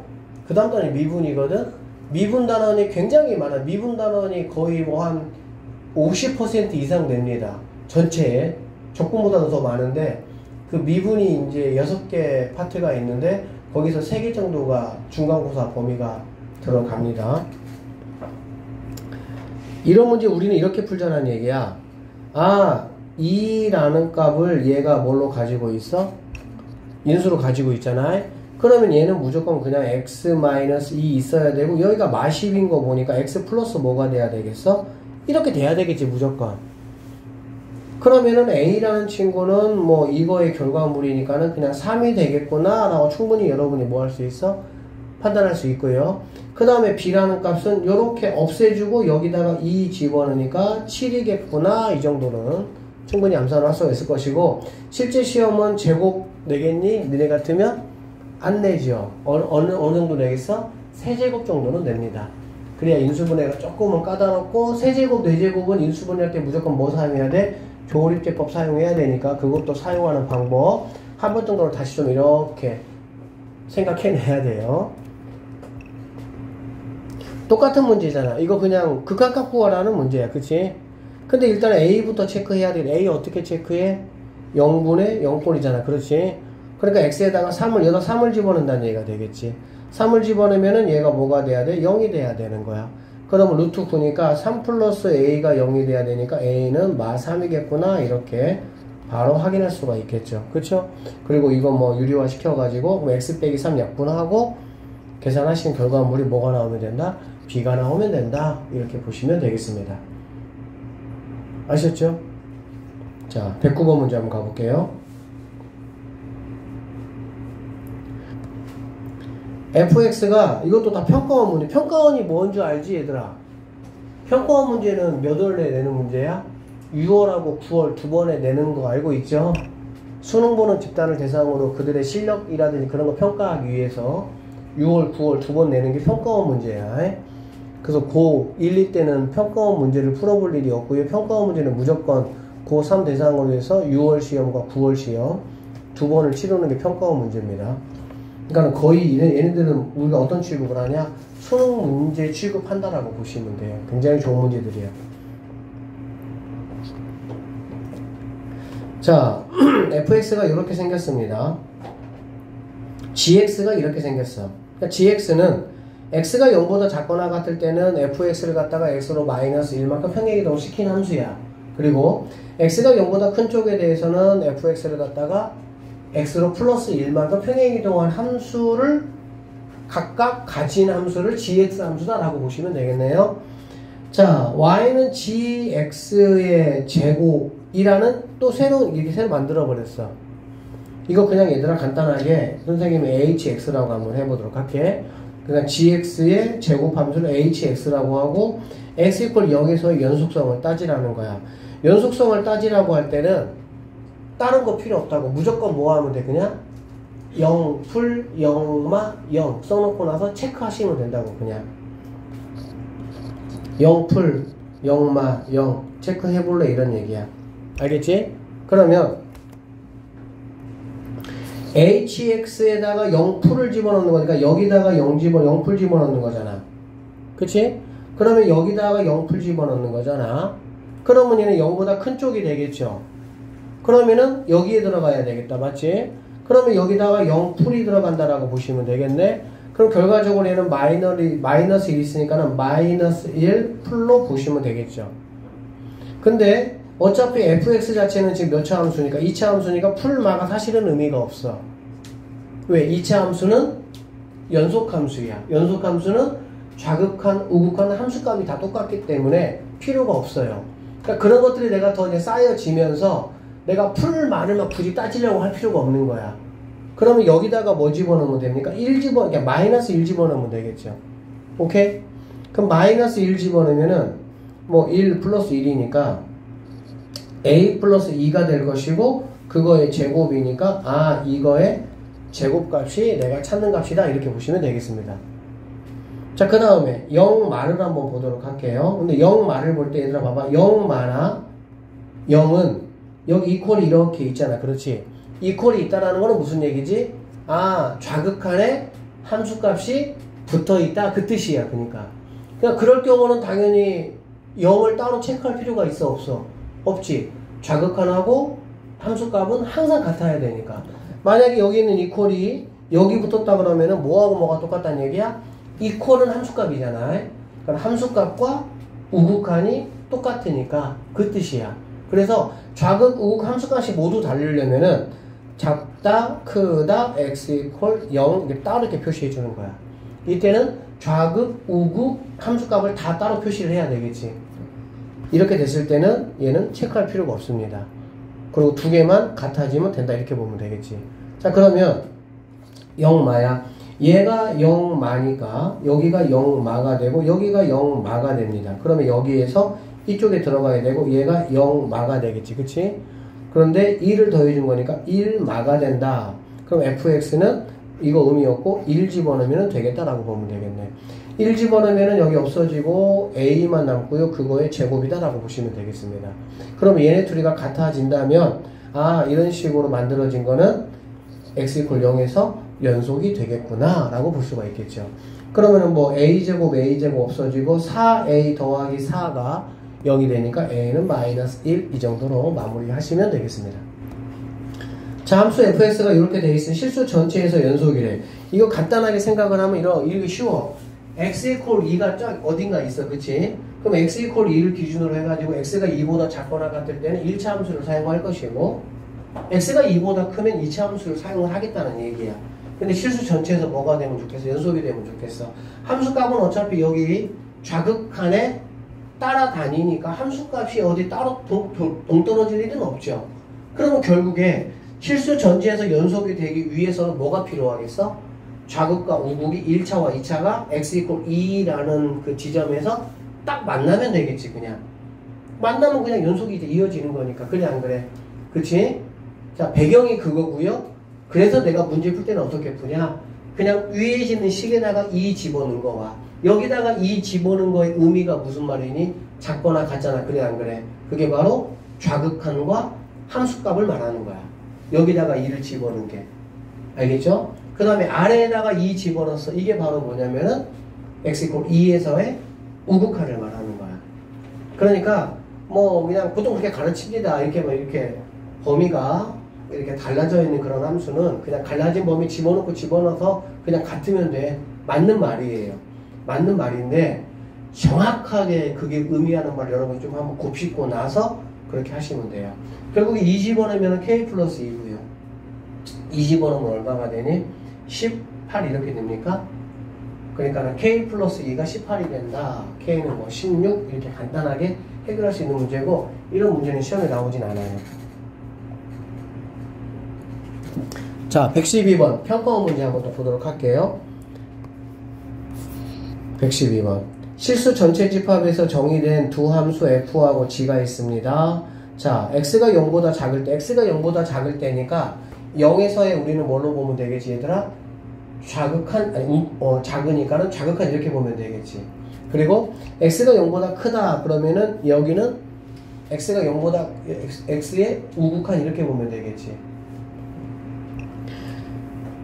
그 다음 단원이 미분이거든. 미분 단원이 굉장히 많아. 미분 단원이 거의 뭐 한 50% 이상 됩니다. 전체에. 적분보다는 더 많은데, 그 미분이 이제 6개 파트가 있는데, 거기서 3개 정도가 중간고사 범위가 들어갑니다. 이런 문제 우리는 이렇게 풀자는 얘기야. 아, 2라는 값을 얘가 뭘로 가지고 있어? 인수로 가지고 있잖아. 그러면 얘는 무조건 그냥 x-2 있어야 되고, 여기가 마십인 거 보니까 x 플러스 뭐가 돼야 되겠어? 이렇게 돼야 되겠지, 무조건. 그러면은 a라는 친구는 뭐 이거의 결과물이니까는 그냥 3이 되겠구나 라고 충분히 여러분이 뭐 할 수 있어? 판단할 수 있고요. 그 다음에 b라는 값은 이렇게 없애주고 여기다가 2 집어넣으니까 7이겠구나, 이 정도는 충분히 암산할 수 있을 것이고, 실제 시험은 제곱 내겠니? 너네 같으면 안 내죠. 어느 정도 내겠어? 세제곱 정도는 냅니다. 그래야 인수분해가 조금은 까다롭고, 세제곱, 네제곱은 인수분해할 때 무조건 뭐 사용해야 돼? 조립제법 사용해야 되니까 그것도 사용하는 방법 한 번 정도는 다시 좀 이렇게 생각해내야 돼요. 똑같은 문제잖아. 이거 그냥 극한값 구하라는 문제야. 그치? 근데 일단 A부터 체크해야 돼. A 어떻게 체크해? 0분의 0꼴이잖아. 그렇지? 그러니까 X에다가 3을, 3을 집어넣는다는 얘기가 되겠지. 3을 집어넣으면은 얘가 뭐가 돼야 돼? 0이 돼야 되는 거야. 그러면 루트 9니까 3 플러스 A가 0이 돼야 되니까 A는 마 3이겠구나. 이렇게 바로 확인할 수가 있겠죠. 그쵸? 그리고 이거 뭐 유리화 시켜가지고 X 빼기 3 약분하고 계산하신 결과물이 뭐가 나오면 된다? B가 나오면 된다. 이렇게 보시면 되겠습니다. 아셨죠? 자, 109번 문제 한번 가볼게요. fx가 이것도 다 평가원 문제. 평가원이 뭔지 알지 얘들아? 평가원 문제는 몇 월에 내는 문제야? 6월하고 9월 두 번에 내는 거 알고 있죠? 수능 보는 집단을 대상으로 그들의 실력이라든지 그런 거 평가하기 위해서 6월, 9월 두 번 내는 게 평가원 문제야. 그래서 고 1, 2 때는 평가원 문제를 풀어볼 일이 없고요. 평가원 문제는 무조건 고 3 대상으로 해서 6월 시험과 9월 시험 두 번을 치르는 게 평가원 문제입니다. 그러니까 거의 얘네들은 우리가 어떤 취급을 하냐? 수능 문제 취급한다라고 보시면 돼요. 굉장히 좋은 문제들이야. 자, fx가 이렇게 생겼습니다. gx가 이렇게 생겼어. 그러니까 gx는 x가 0보다 작거나 같을 때는 fx를 갖다가 x로 마이너스 1만큼 평행이동을 시킨 함수야. 그리고 x가 0보다 큰 쪽에 대해서는 fx를 갖다가 x로 플러스 1만큼 평행이동한 함수를 각각 가진 함수를 gx 함수다라고 보시면 되겠네요. 자, y는 gx의 제곱이라는 또 이렇게 새로 만들어 버렸어. 이거 그냥 얘들아 간단하게 선생님이 hx라고 한번 해보도록 할게. 그러니까 gx의 제곱 함수를 hx라고 하고 x 이퀄 0에서의 연속성을 따지라는 거야. 연속성을 따지라고 할 때는 다른 거 필요 없다고. 무조건 뭐 하면 돼? 그냥 0, 풀, 0마, 0 써놓고 나서 체크하시면 된다고. 그냥 0, 풀, 0마, 0 체크해볼래 이런 얘기야. 알겠지? 그러면 hx에다가 0풀을 집어넣는 거니까 여기다가 0풀 집어넣는 거잖아. 그치? 그러면 여기다가 0풀 집어넣는 거잖아. 그러면 얘는 0보다 큰 쪽이 되겠죠. 그러면은 여기에 들어가야 되겠다. 맞지? 그러면 여기다가 0풀이 들어간다라고 보시면 되겠네. 그럼 결과적으로 얘는 마이너스 1 있으니까는 마이너스 1 풀로 보시면 되겠죠. 근데 어차피 fx 자체는 지금 몇 차 함수니까 2차 함수니까 풀마가 사실은 의미가 없어. 왜? 2차 함수는 연속함수야. 연속함수는 좌극한, 우극한 함수값이 다 똑같기 때문에 필요가 없어요. 그러니까 그런 것들이 내가 더 이제 쌓여지면서 내가 풀만을 막 굳이 따지려고 할 필요가 없는 거야. 그러면 여기다가 뭐 집어넣으면 됩니까? 1 그러니까 마이너스 1 집어넣으면 되겠죠. 오케이? 그럼 마이너스 1 집어넣으면은 뭐 1 플러스 1이니까 a 플러스 2가 될 것이고 그거의 제곱이니까 아 이거의 제곱값이 내가 찾는 값이다 이렇게 보시면 되겠습니다. 자 그 다음에 0마를 한번 보도록 할게요. 근데 0마를 볼 때 얘들아 봐봐 0마나 0은 여기 이퀄이 이렇게 있잖아. 그렇지? 이퀄이 있다라는 거는 무슨 얘기지? 아 좌극한에 함수값이 붙어있다 그 뜻이야. 그러니까 그럴 경우는 당연히 0을 따로 체크할 필요가 있어 없어? 없지. 좌극한하고 함수값은 항상 같아야 되니까. 만약에 여기 있는 이퀄이 여기 붙었다 그러면은 뭐하고 뭐가 똑같다는 얘기야? 이퀄은 함수값이잖아. 그럼 함수값과 우극한이 똑같으니까 그 뜻이야. 그래서 좌극, 우극 함수값이 모두 다르려면은 작다, 크다, x 이퀄 0 이렇게 따로 이렇게 표시해 주는 거야. 이때는 좌극, 우극 함수값을 다 따로 표시를 해야 되겠지. 이렇게 됐을 때는 얘는 체크할 필요가 없습니다. 그리고 두 개만 같아지면 된다 이렇게 보면 되겠지. 자 그러면 0마야. 얘가 0마니까 여기가 0마가 되고 여기가 0마가 됩니다. 그러면 여기에서 이쪽에 들어가야 되고 얘가 0마가 되겠지. 그치? 그런데 2를 더해준 거니까 1마가 된다. 그럼 fx는 이거 의미였고 1 집어넣으면 되겠다라고 보면 되겠네. 1 집어넣으면 여기 없어지고 a만 남고요. 그거의 제곱이다 라고 보시면 되겠습니다. 그럼 얘네 둘이가 같아진다면 아 이런 식으로 만들어진 거는 x 이퀄 0에서 연속이 되겠구나 라고 볼 수가 있겠죠. 그러면은 뭐 a제곱 없어지고 4a 더하기 4가 0이 되니까 a는 마이너스 1 이 정도로 마무리 하시면 되겠습니다. 자 함수 fx가 이렇게 돼 있으면 실수 전체에서 연속이래. 이거 간단하게 생각을 하면 이렇게 쉬워. x 이퀄 2가 쫙 어딘가 있어. 그치? 그럼 x 이퀄 2를 기준으로 해가지고 x가 2보다 작거나 같을 때는 1차 함수를 사용할 것이고 x가 2보다 크면 2차 함수를 사용을 하겠다는 얘기야. 근데 실수 전체에서 뭐가 되면 좋겠어? 연속이 되면 좋겠어. 함수값은 어차피 여기 좌극한에 따라다니니까 함수값이 어디 따로 동떨어질 일은 없죠. 그러면 결국에 실수 전체에서 연속이 되기 위해서는 뭐가 필요하겠어? 좌극과 우극이 1차와 2차가 x 이퀄 2라는 그 지점에서 딱 만나면 되겠지. 그냥 만나면 그냥 연속이 이어지는 거니까. 그래 안 그래? 그치? 자 배경이 그거고요. 그래서 내가 문제 풀 때는 어떻게 푸냐? 그냥 위에 있는 식에다가 2 집어넣은 거와 여기다가 2 집어넣은 거의 의미가 무슨 말이니? 작거나 같잖아. 그래 안 그래? 그게 바로 좌극한과 함수값을 말하는 거야. 여기다가 2를 집어넣은 게. 알겠죠? 그 다음에 아래에다가 2 집어넣었어. 이게 바로 뭐냐면은 x 이퀄 2에서의 우극한을 말하는 거야. 그러니까 뭐 그냥 보통 그렇게 가르칩니다. 이렇게 뭐 이렇게 범위가 이렇게 달라져 있는 그런 함수는 그냥 갈라진 범위 집어넣고 집어넣어서 그냥 같으면 돼. 맞는 말이에요. 맞는 말인데 정확하게 그게 의미하는 말 여러분 좀 한번 곱씹고 나서 그렇게 하시면 돼요. 결국에 2 집어넣으면 k 플러스 2고요. 2 집어넣으면 얼마가 되니? 18 이렇게 됩니까? 그러니까 k 플러스 2가 18이 된다. k는 뭐 16 이렇게 간단하게 해결할 수 있는 문제고 이런 문제는 시험에 나오진 않아요. 자 112번 평가원 문제 한번 또 보도록 할게요. 112번 실수 전체 집합에서 정의된 두 함수 f하고 g가 있습니다. 자 x가 0보다 작을 때 x가 0보다 작을 때니까 0에서의 우리는 뭘로 보면 되겠지 얘들아? 좌극한 작으니까는 좌극한 이렇게 보면 되겠지. 그리고 x가 0보다 크다 그러면은 여기는 x가 0보다 x의 우극한 이렇게 보면 되겠지.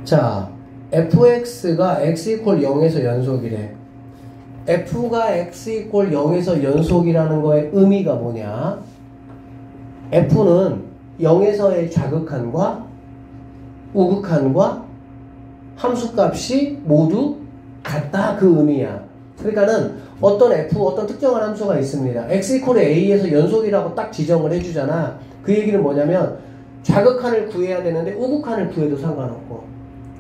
자 fx가 x 이퀄 0에서 연속이래. f가 x 이퀄 0에서 연속이라는 거의 의미가 뭐냐? f는 0에서의 좌극한과 우극한과 함수값이 모두 같다 그 의미야. 그러니까는 어떤 어떤 특정한 함수가 있습니다. x 이퀄 a에서 연속이라고 딱 지정을 해주잖아. 그 얘기는 뭐냐면 좌극한을 구해야 되는데 우극한을 구해도 상관없고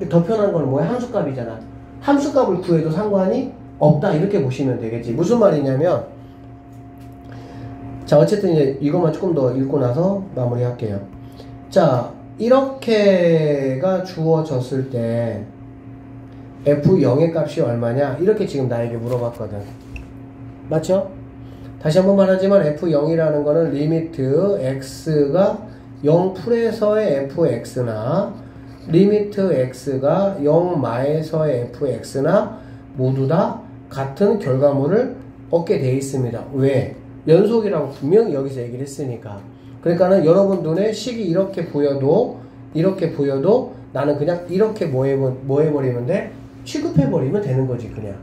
더 편한 거는 뭐야? 함수값이잖아. 함수값을 구해도 상관이 없다 이렇게 보시면 되겠지. 무슨 말이냐면 자 어쨌든 이제 이것만 조금 더 읽고 나서 마무리할게요. 자 이렇게가 주어졌을 때 f0의 값이 얼마냐 이렇게 지금 나에게 물어봤거든. 맞죠? 다시 한번 말하지만 f0이라는 거는 리미트 x가 0풀에서의 fx나 리미트 x가 0마에서의 fx나 모두 다 같은 결과물을 얻게 돼 있습니다. 왜? 연속이라고 분명히 여기서 얘기를 했으니까. 그러니까는 여러분 눈에 식이 이렇게 보여도 나는 그냥 이렇게 뭐 해버리면 돼? 취급해버리면 되는 거지 그냥.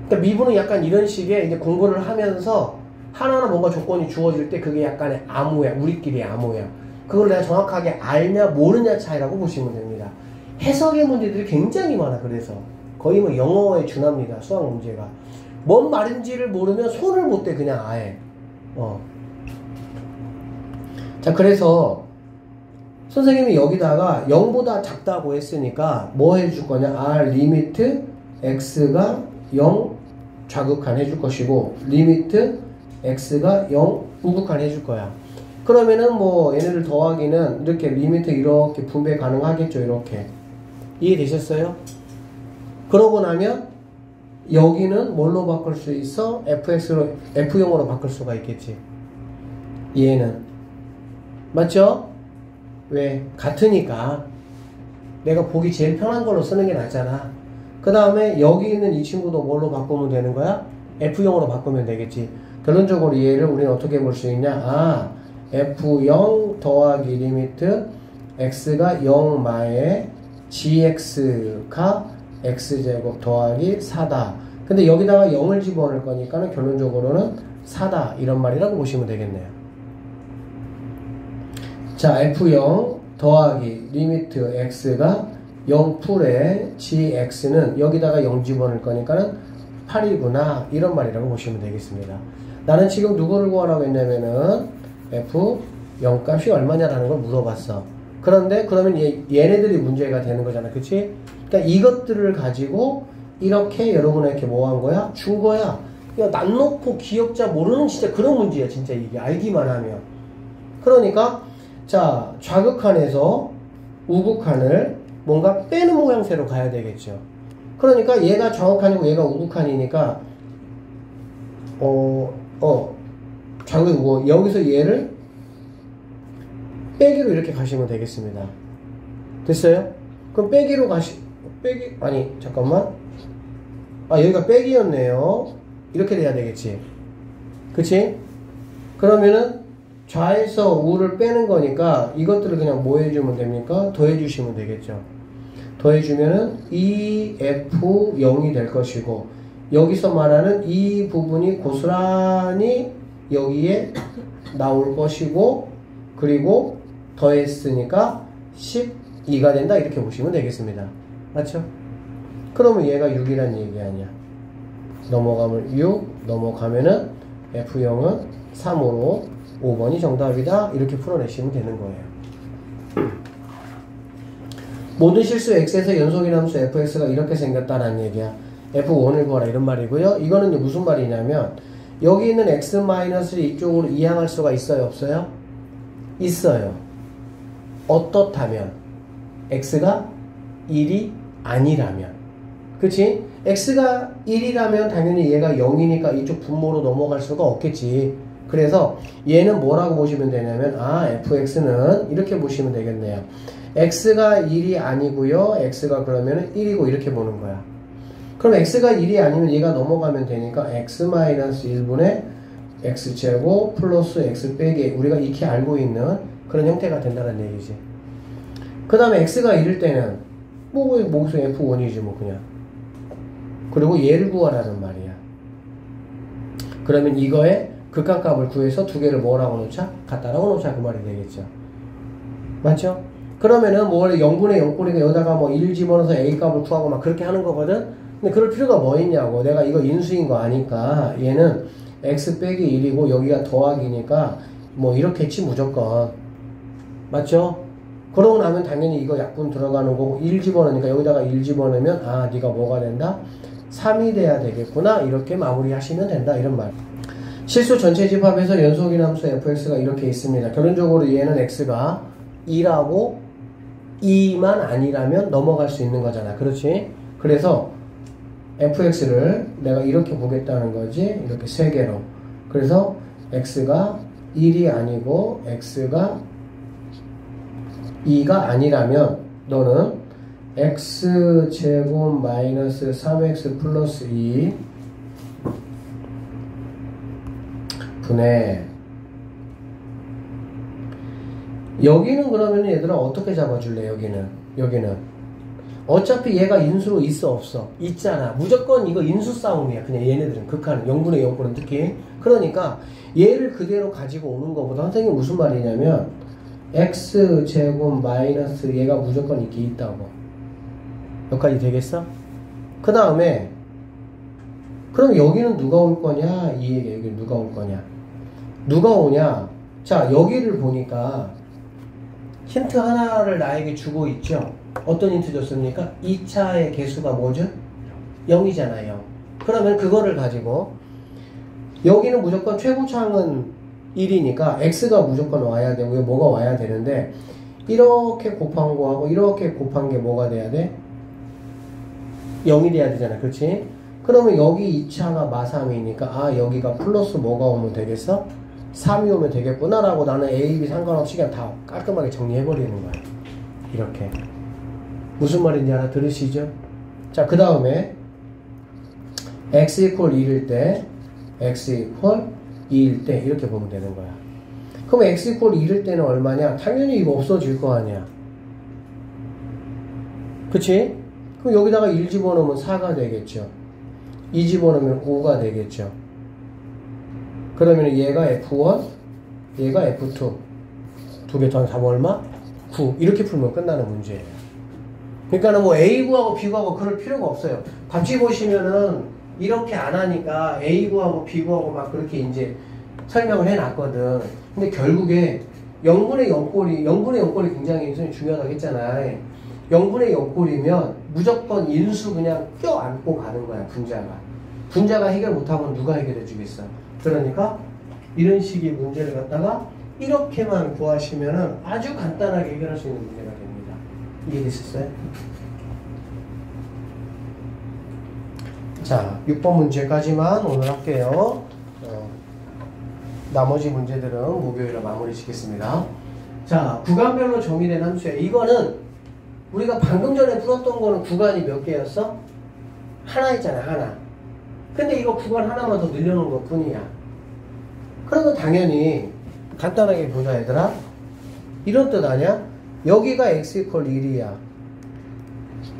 그러니까 미분은 약간 이런 식의 이제 공부를 하면서 하나하나 뭔가 조건이 주어질 때 그게 약간의 암호야. 우리끼리 암호야. 그걸 내가 정확하게 알냐 모르냐 차이라고 보시면 됩니다. 해석의 문제들이 굉장히 많아. 그래서 거의 뭐 영어에 준합니다. 수학 문제가. 뭔 말인지를 모르면 손을 못 대 그냥 아예. 자 그래서 선생님이 여기다가 0보다 작다고 했으니까 뭐 해줄 거냐. 리미트 x가 0 좌극한 해줄 것이고 리미트 x가 0 우극한 해줄 거야. 그러면은 뭐 얘네들 더하기는 이렇게 리미트 이렇게 분배 가능하겠죠. 이렇게 이해되셨어요? 그러고 나면 여기는 뭘로 바꿀 수 있어? fx로 f0으로 바꿀 수가 있겠지. 얘는 맞죠? 왜? 같으니까 내가 보기 제일 편한 걸로 쓰는 게 낫잖아. 그 다음에 여기 있는 이 친구도 뭘로 바꾸면 되는 거야? f0으로 바꾸면 되겠지. 결론적으로 얘를 우리는 어떻게 볼 수 있냐? f0 더하기 리미트 x가 0마에 gx가 x제곱 더하기 4다. 근데 여기다가 0을 집어넣을 거니까는 결론적으로는 4다. 이런 말이라고 보시면 되겠네요. 자, f0 더하기 리미트 x가 0풀에 gx는 여기다가 0 집어넣을 거니까는 8이구나. 이런 말이라고 보시면 되겠습니다. 나는 지금 누구를 구하라고 했냐면은 f0 값이 얼마냐라는 걸 물어봤어. 그런데 그러면 얘네들이 문제가 되는 거잖아. 그치? 그러니까 이것들을 가지고 이렇게 여러분에게 뭐 한 거야? 준 거야. 야, 난 놓고 기억자 모르는 진짜 그런 문제야. 진짜 이게 알기만 하면. 그러니까 자 좌극한에서 우극한을 뭔가 빼는 모양새로 가야 되겠죠. 그러니까 얘가 좌극한이고 얘가 우극한이니까 좌극이고 여기서 얘를 빼기로 이렇게 가시면 되겠습니다. 됐어요? 그럼 빼기로 아니 잠깐만 여기가 빼기였네요. 이렇게 돼야 되겠지. 그치? 그러면은 좌에서 우를 빼는 거니까 이것들을 그냥 뭐 해주면 됩니까? 더해주시면 되겠죠. 더해주면은 2f0이 될 것이고 여기서 말하는 이 부분이 고스란히 여기에 나올 것이고 그리고 더했으니까 12가 된다 이렇게 보시면 되겠습니다. 맞죠? 그러면 얘가 6이란 얘기 아니야. 넘어가면 6 넘어가면은 f0은 3으로 5번이 정답이다 이렇게 풀어내시면 되는 거예요. 모든 실수 x에서 연속인 함수 fx가 이렇게 생겼다라는 얘기야. f1을 구하라 이런 말이고요. 이거는 무슨 말이냐면 여기 있는 x-를 이쪽으로 이항할 수가 있어요 없어요? 있어요. 어떻다면 x가 1이 아니라면 그치? x가 1이라면 당연히 얘가 0이니까 이쪽 분모로 넘어갈 수가 없겠지. 그래서 얘는 뭐라고 보시면 되냐면 fx는 이렇게 보시면 되겠네요. x가 1이 아니고요. x가 그러면 1이고 이렇게 보는 거야. 그럼 x가 1이 아니면 얘가 넘어가면 되니까 x-1분의 x제곱 플러스 x 빼기 우리가 익히 알고 있는 그런 형태가 된다는 얘기지. 그 다음에 x가 1일 때는 뭐기서 f1이지 뭐 그냥. 그리고 얘를 구하라는 말이야. 그러면 이거에 극한값을 구해서 두 개를 뭐라고 놓자? 같다라고 놓자 그 말이 되겠죠. 맞죠? 그러면은 뭐 원래 0분의 0꼴이니까 여기다가 뭐 1 집어넣어서 a 값을 구하고 막 그렇게 하는 거거든? 근데 그럴 필요가 뭐 있냐고. 내가 이거 인수인 거 아니까 얘는 x 빼기 1이고 여기가 더하기니까 뭐 이렇겠지 무조건. 맞죠? 그러고 나면 당연히 이거 약분 들어가는 거고 1 집어넣으니까 여기다가 1 집어넣으면 아 네가 뭐가 된다? 3이 돼야 되겠구나. 이렇게 마무리하시면 된다. 이런 말. 실수 전체 집합에서 연속인 함수 fx가 이렇게 있습니다. 결론적으로 얘는 x가 2라고 2만 아니라면 넘어갈 수 있는 거잖아. 그렇지? 그래서 fx를 내가 이렇게 보겠다는 거지. 이렇게 세 개로. 그래서 x가 1이 아니고 x가 2가 아니라면 너는 x제곱 마이너스 3x 플러스 2 분의 여기는 그러면 얘들아 어떻게 잡아줄래? 여기는 어차피 얘가 인수로 있어 없어? 있잖아. 무조건 이거 인수 싸움이야. 그냥 얘네들은 극한은 0분의 0꼴은 특히. 그러니까 얘를 그대로 가지고 오는 것보다 선생님이 무슨 말이냐면 x제곱 마이너스 얘가 무조건 이렇게 있다고. 여기까지 되겠어? 그 다음에 그럼 여기는 누가 올 거냐? 이 얘기. 여기는 누가 올 거냐? 누가 오냐? 자, 여기를 보니까 힌트 하나를 나에게 주고 있죠? 어떤 힌트 줬습니까? 2차의 개수가 뭐죠? 0이잖아요. 그러면 그거를 가지고 여기는 무조건 최고차항은 1이니까 x가 무조건 와야 되고요. 뭐가 와야 되는데 이렇게 곱한 거하고 이렇게 곱한 게 뭐가 돼야 돼? 0이 돼야 되잖아. 그렇지? 그러면 여기 2차가 마3이니까 아 여기가 플러스 뭐가 오면 되겠어? 3이 오면 되겠구나 라고 나는 A, B 상관없이 그냥 다 깔끔하게 정리해버리는 거야. 이렇게. 무슨 말인지 알아들으시죠? 자, 그 다음에 x 이퀄 1일 때 x 이퀄 2일 때 이렇게 보면 되는 거야. 그럼 x 이퀄 1일 때는 얼마냐? 당연히 이거 없어질 거 아니야. 그치? 그럼 여기다가 1 집어넣으면 4가 되겠죠. 2 집어넣으면 5가 되겠죠. 그러면 얘가 F1, 얘가 F2. 두 개 더하면 4번 얼마? 9. 이렇게 풀면 끝나는 문제예요. 그러니까는 뭐 A 구하고 B 구하고 그럴 필요가 없어요. 같이 보시면은 이렇게 안 하니까 A 구하고 B 구하고 막 그렇게 이제 설명을 해놨거든. 근데 결국에 0분의 0꼴이 굉장히 중요하다고 했잖아요. 0분의 0꼴이면 무조건 인수 그냥 껴안고 가는 거야, 분자가 해결 못하면 누가 해결해 주겠어. 그러니까 이런 식의 문제를 갖다가 이렇게만 구하시면은 아주 간단하게 해결할 수 있는 문제가 됩니다. 이해되셨어요? 자, 6번 문제까지만 오늘 할게요. 나머지 문제들은 목요일에 마무리 짓겠습니다. 자, 구간별로 정의된 함수예요. 이거는 우리가 방금 전에 풀었던 거는 구간이 몇 개였어? 하나 있잖아, 하나. 근데 이거 구간 하나만 더 늘려놓은 것 뿐이야. 그러면 당연히 간단하게 보자, 얘들아. 이런 뜻 아니야? 여기가 x 이퀄 1이야.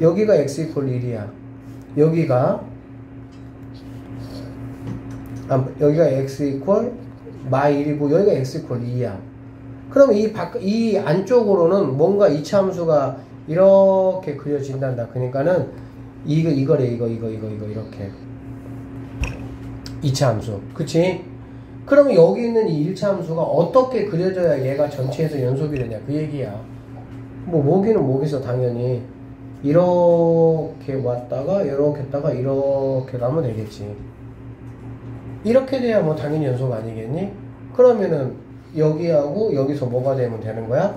여기가 x 이퀄 1이야. 여기가 x 이퀄 마 1이고 여기가 x 이퀄 2야. 그럼 이 안쪽으로는 뭔가 이차 함수가 이렇게 그려진단다. 그러니까는 이거래 이거 이렇게 2차 함수. 그치? 그러면 여기 있는 이 1차 함수가 어떻게 그려져야 얘가 전체에서 연속이 되냐 그 얘기야. 뭐 모기는 모기서 당연히 이렇게 왔다가 이렇게 했다가 이렇게 가면 되겠지. 이렇게 돼야 뭐 당연히 연속 아니겠니? 그러면은 여기하고 여기서 뭐가 되면 되는 거야?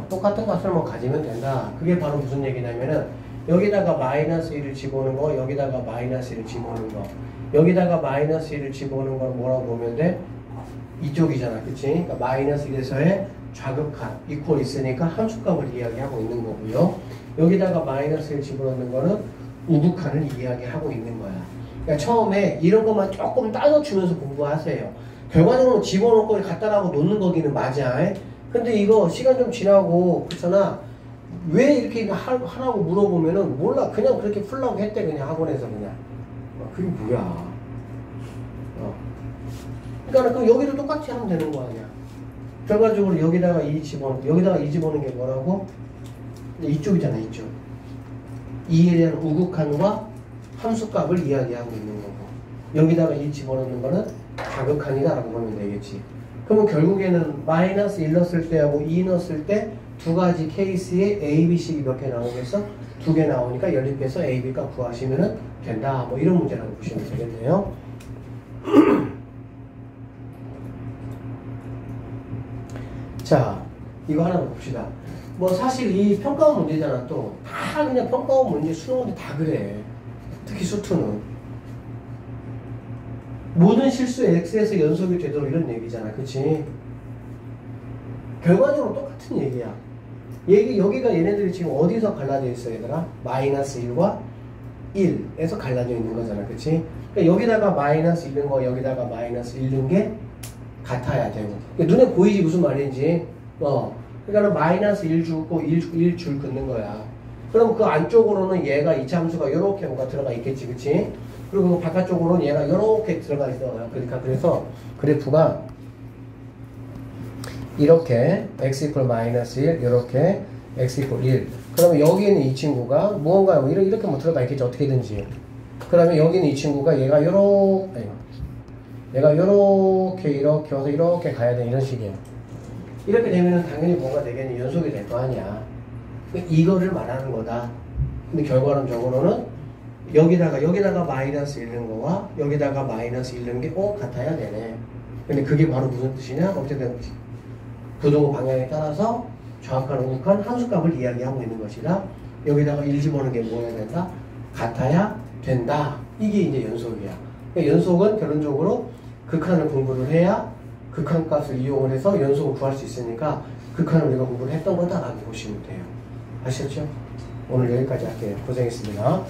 똑같은 값을 뭐 가지면 된다. 그게 바로 무슨 얘기냐면은 여기다가 마이너스 1을 집어넣는 거, 여기다가 마이너스 1을 집어넣는 거, 여기다가 마이너스 1을 집어넣는 건 뭐라고 보면 돼? 이쪽이잖아. 그치? 그러니까 마이너스 1에서의 좌극한, 이퀄 있으니까 함수값을 이야기하고 있는 거고요. 여기다가 마이너스 1 집어넣는 거는 우극한을 이야기하고 있는 거야. 그러니까 처음에 이런 것만 조금 따져주면서 공부하세요. 결과적으로 집어넣고 갖다 놓는 거기는 맞아. 근데 이거 시간 좀 지나고 그렇잖아. 왜 이렇게 하라고 물어보면은 몰라. 그냥 그렇게 풀라고 했대. 그냥 학원에서 그냥. 그게 뭐야. 그러니까 그럼 여기도 똑같이 하면 되는 거 아니야. 결과적으로 여기다가 2 집어넣는 게 뭐라고? 이쪽이잖아, 이쪽. 2에 대한 우극한과 함수값을 이야기하고 있는 거고. 여기다가 2 집어넣는 거는 좌극한이다 라고 보면 되겠지. 그러면 결국에는 마이너스 1 넣었을 때하고 2 넣었을 때 두 가지 케이스에 A, B, C가 몇 개 나오겠어? 두 개 나오니까 연립해서 A, B가 구하시면 된다. 뭐 이런 문제라고 보시면 되겠네요. 자, 이거 하나 더 봅시다. 뭐 사실 이 평가원 문제잖아. 또 다 그냥 평가원 문제, 수능 문제 다 그래. 특히 수투는 모든 실수에 X에서 연속이 되도록 이런 얘기잖아. 그치? 결과적으로 똑같은 얘기야. 여기가 얘네들이 지금 어디서 갈라져 있어, 얘들아? 마이너스 1과 1에서 갈라져 있는 거잖아. 그치? 그러니까 여기다가 마이너스 1는 거, 여기다가 마이너스 1는 게 같아야 되고. 그러니까 눈에 보이지, 무슨 말인지. 그러니까 마이너스 1 주고 1줄 긋는 거야. 그럼 그 안쪽으로는 얘가 이차 함수가 요렇게 뭔가 들어가 있겠지. 그치? 그리고 바깥쪽으로는 얘가 요렇게 들어가 있어. 그러니까 그래서 그래프가 이렇게 x 이퀄 마이너스 1 이렇게 x 이퀄 1 그러면 여기 있는 이 친구가 무언가 이렇게 뭐 들어가 있겠지. 어떻게든지. 그러면 여기 있는 이 친구가 얘가 요렇게 와서 이렇게 가야 돼. 이런 식이야. 이렇게 되면은 당연히 뭐가 되겠니? 연속이 될 거 아니야. 이거를 말하는 거다. 근데 결과론적으로는 여기다가 마이너스 1는 거와 여기다가 마이너스 1는 게 같아야 되네. 근데 그게 바로 무슨 뜻이냐? 어쨌든 부동 방향에 따라서 정확한 오직한 함수값을 이야기하고 있는 것이라 여기다가 1 집어넣는 게 뭐여야 된다? 같아야 된다. 이게 이제 연속이야. 그러니까 연속은 결론적으로 극한을 공부를 해야 극한값을 이용을 해서 연속을 구할 수 있으니까 극한을 우리가 공부를 했던 거다라고 보시면 돼요. 아시겠죠? 오늘 여기까지 할게요. 고생했습니다.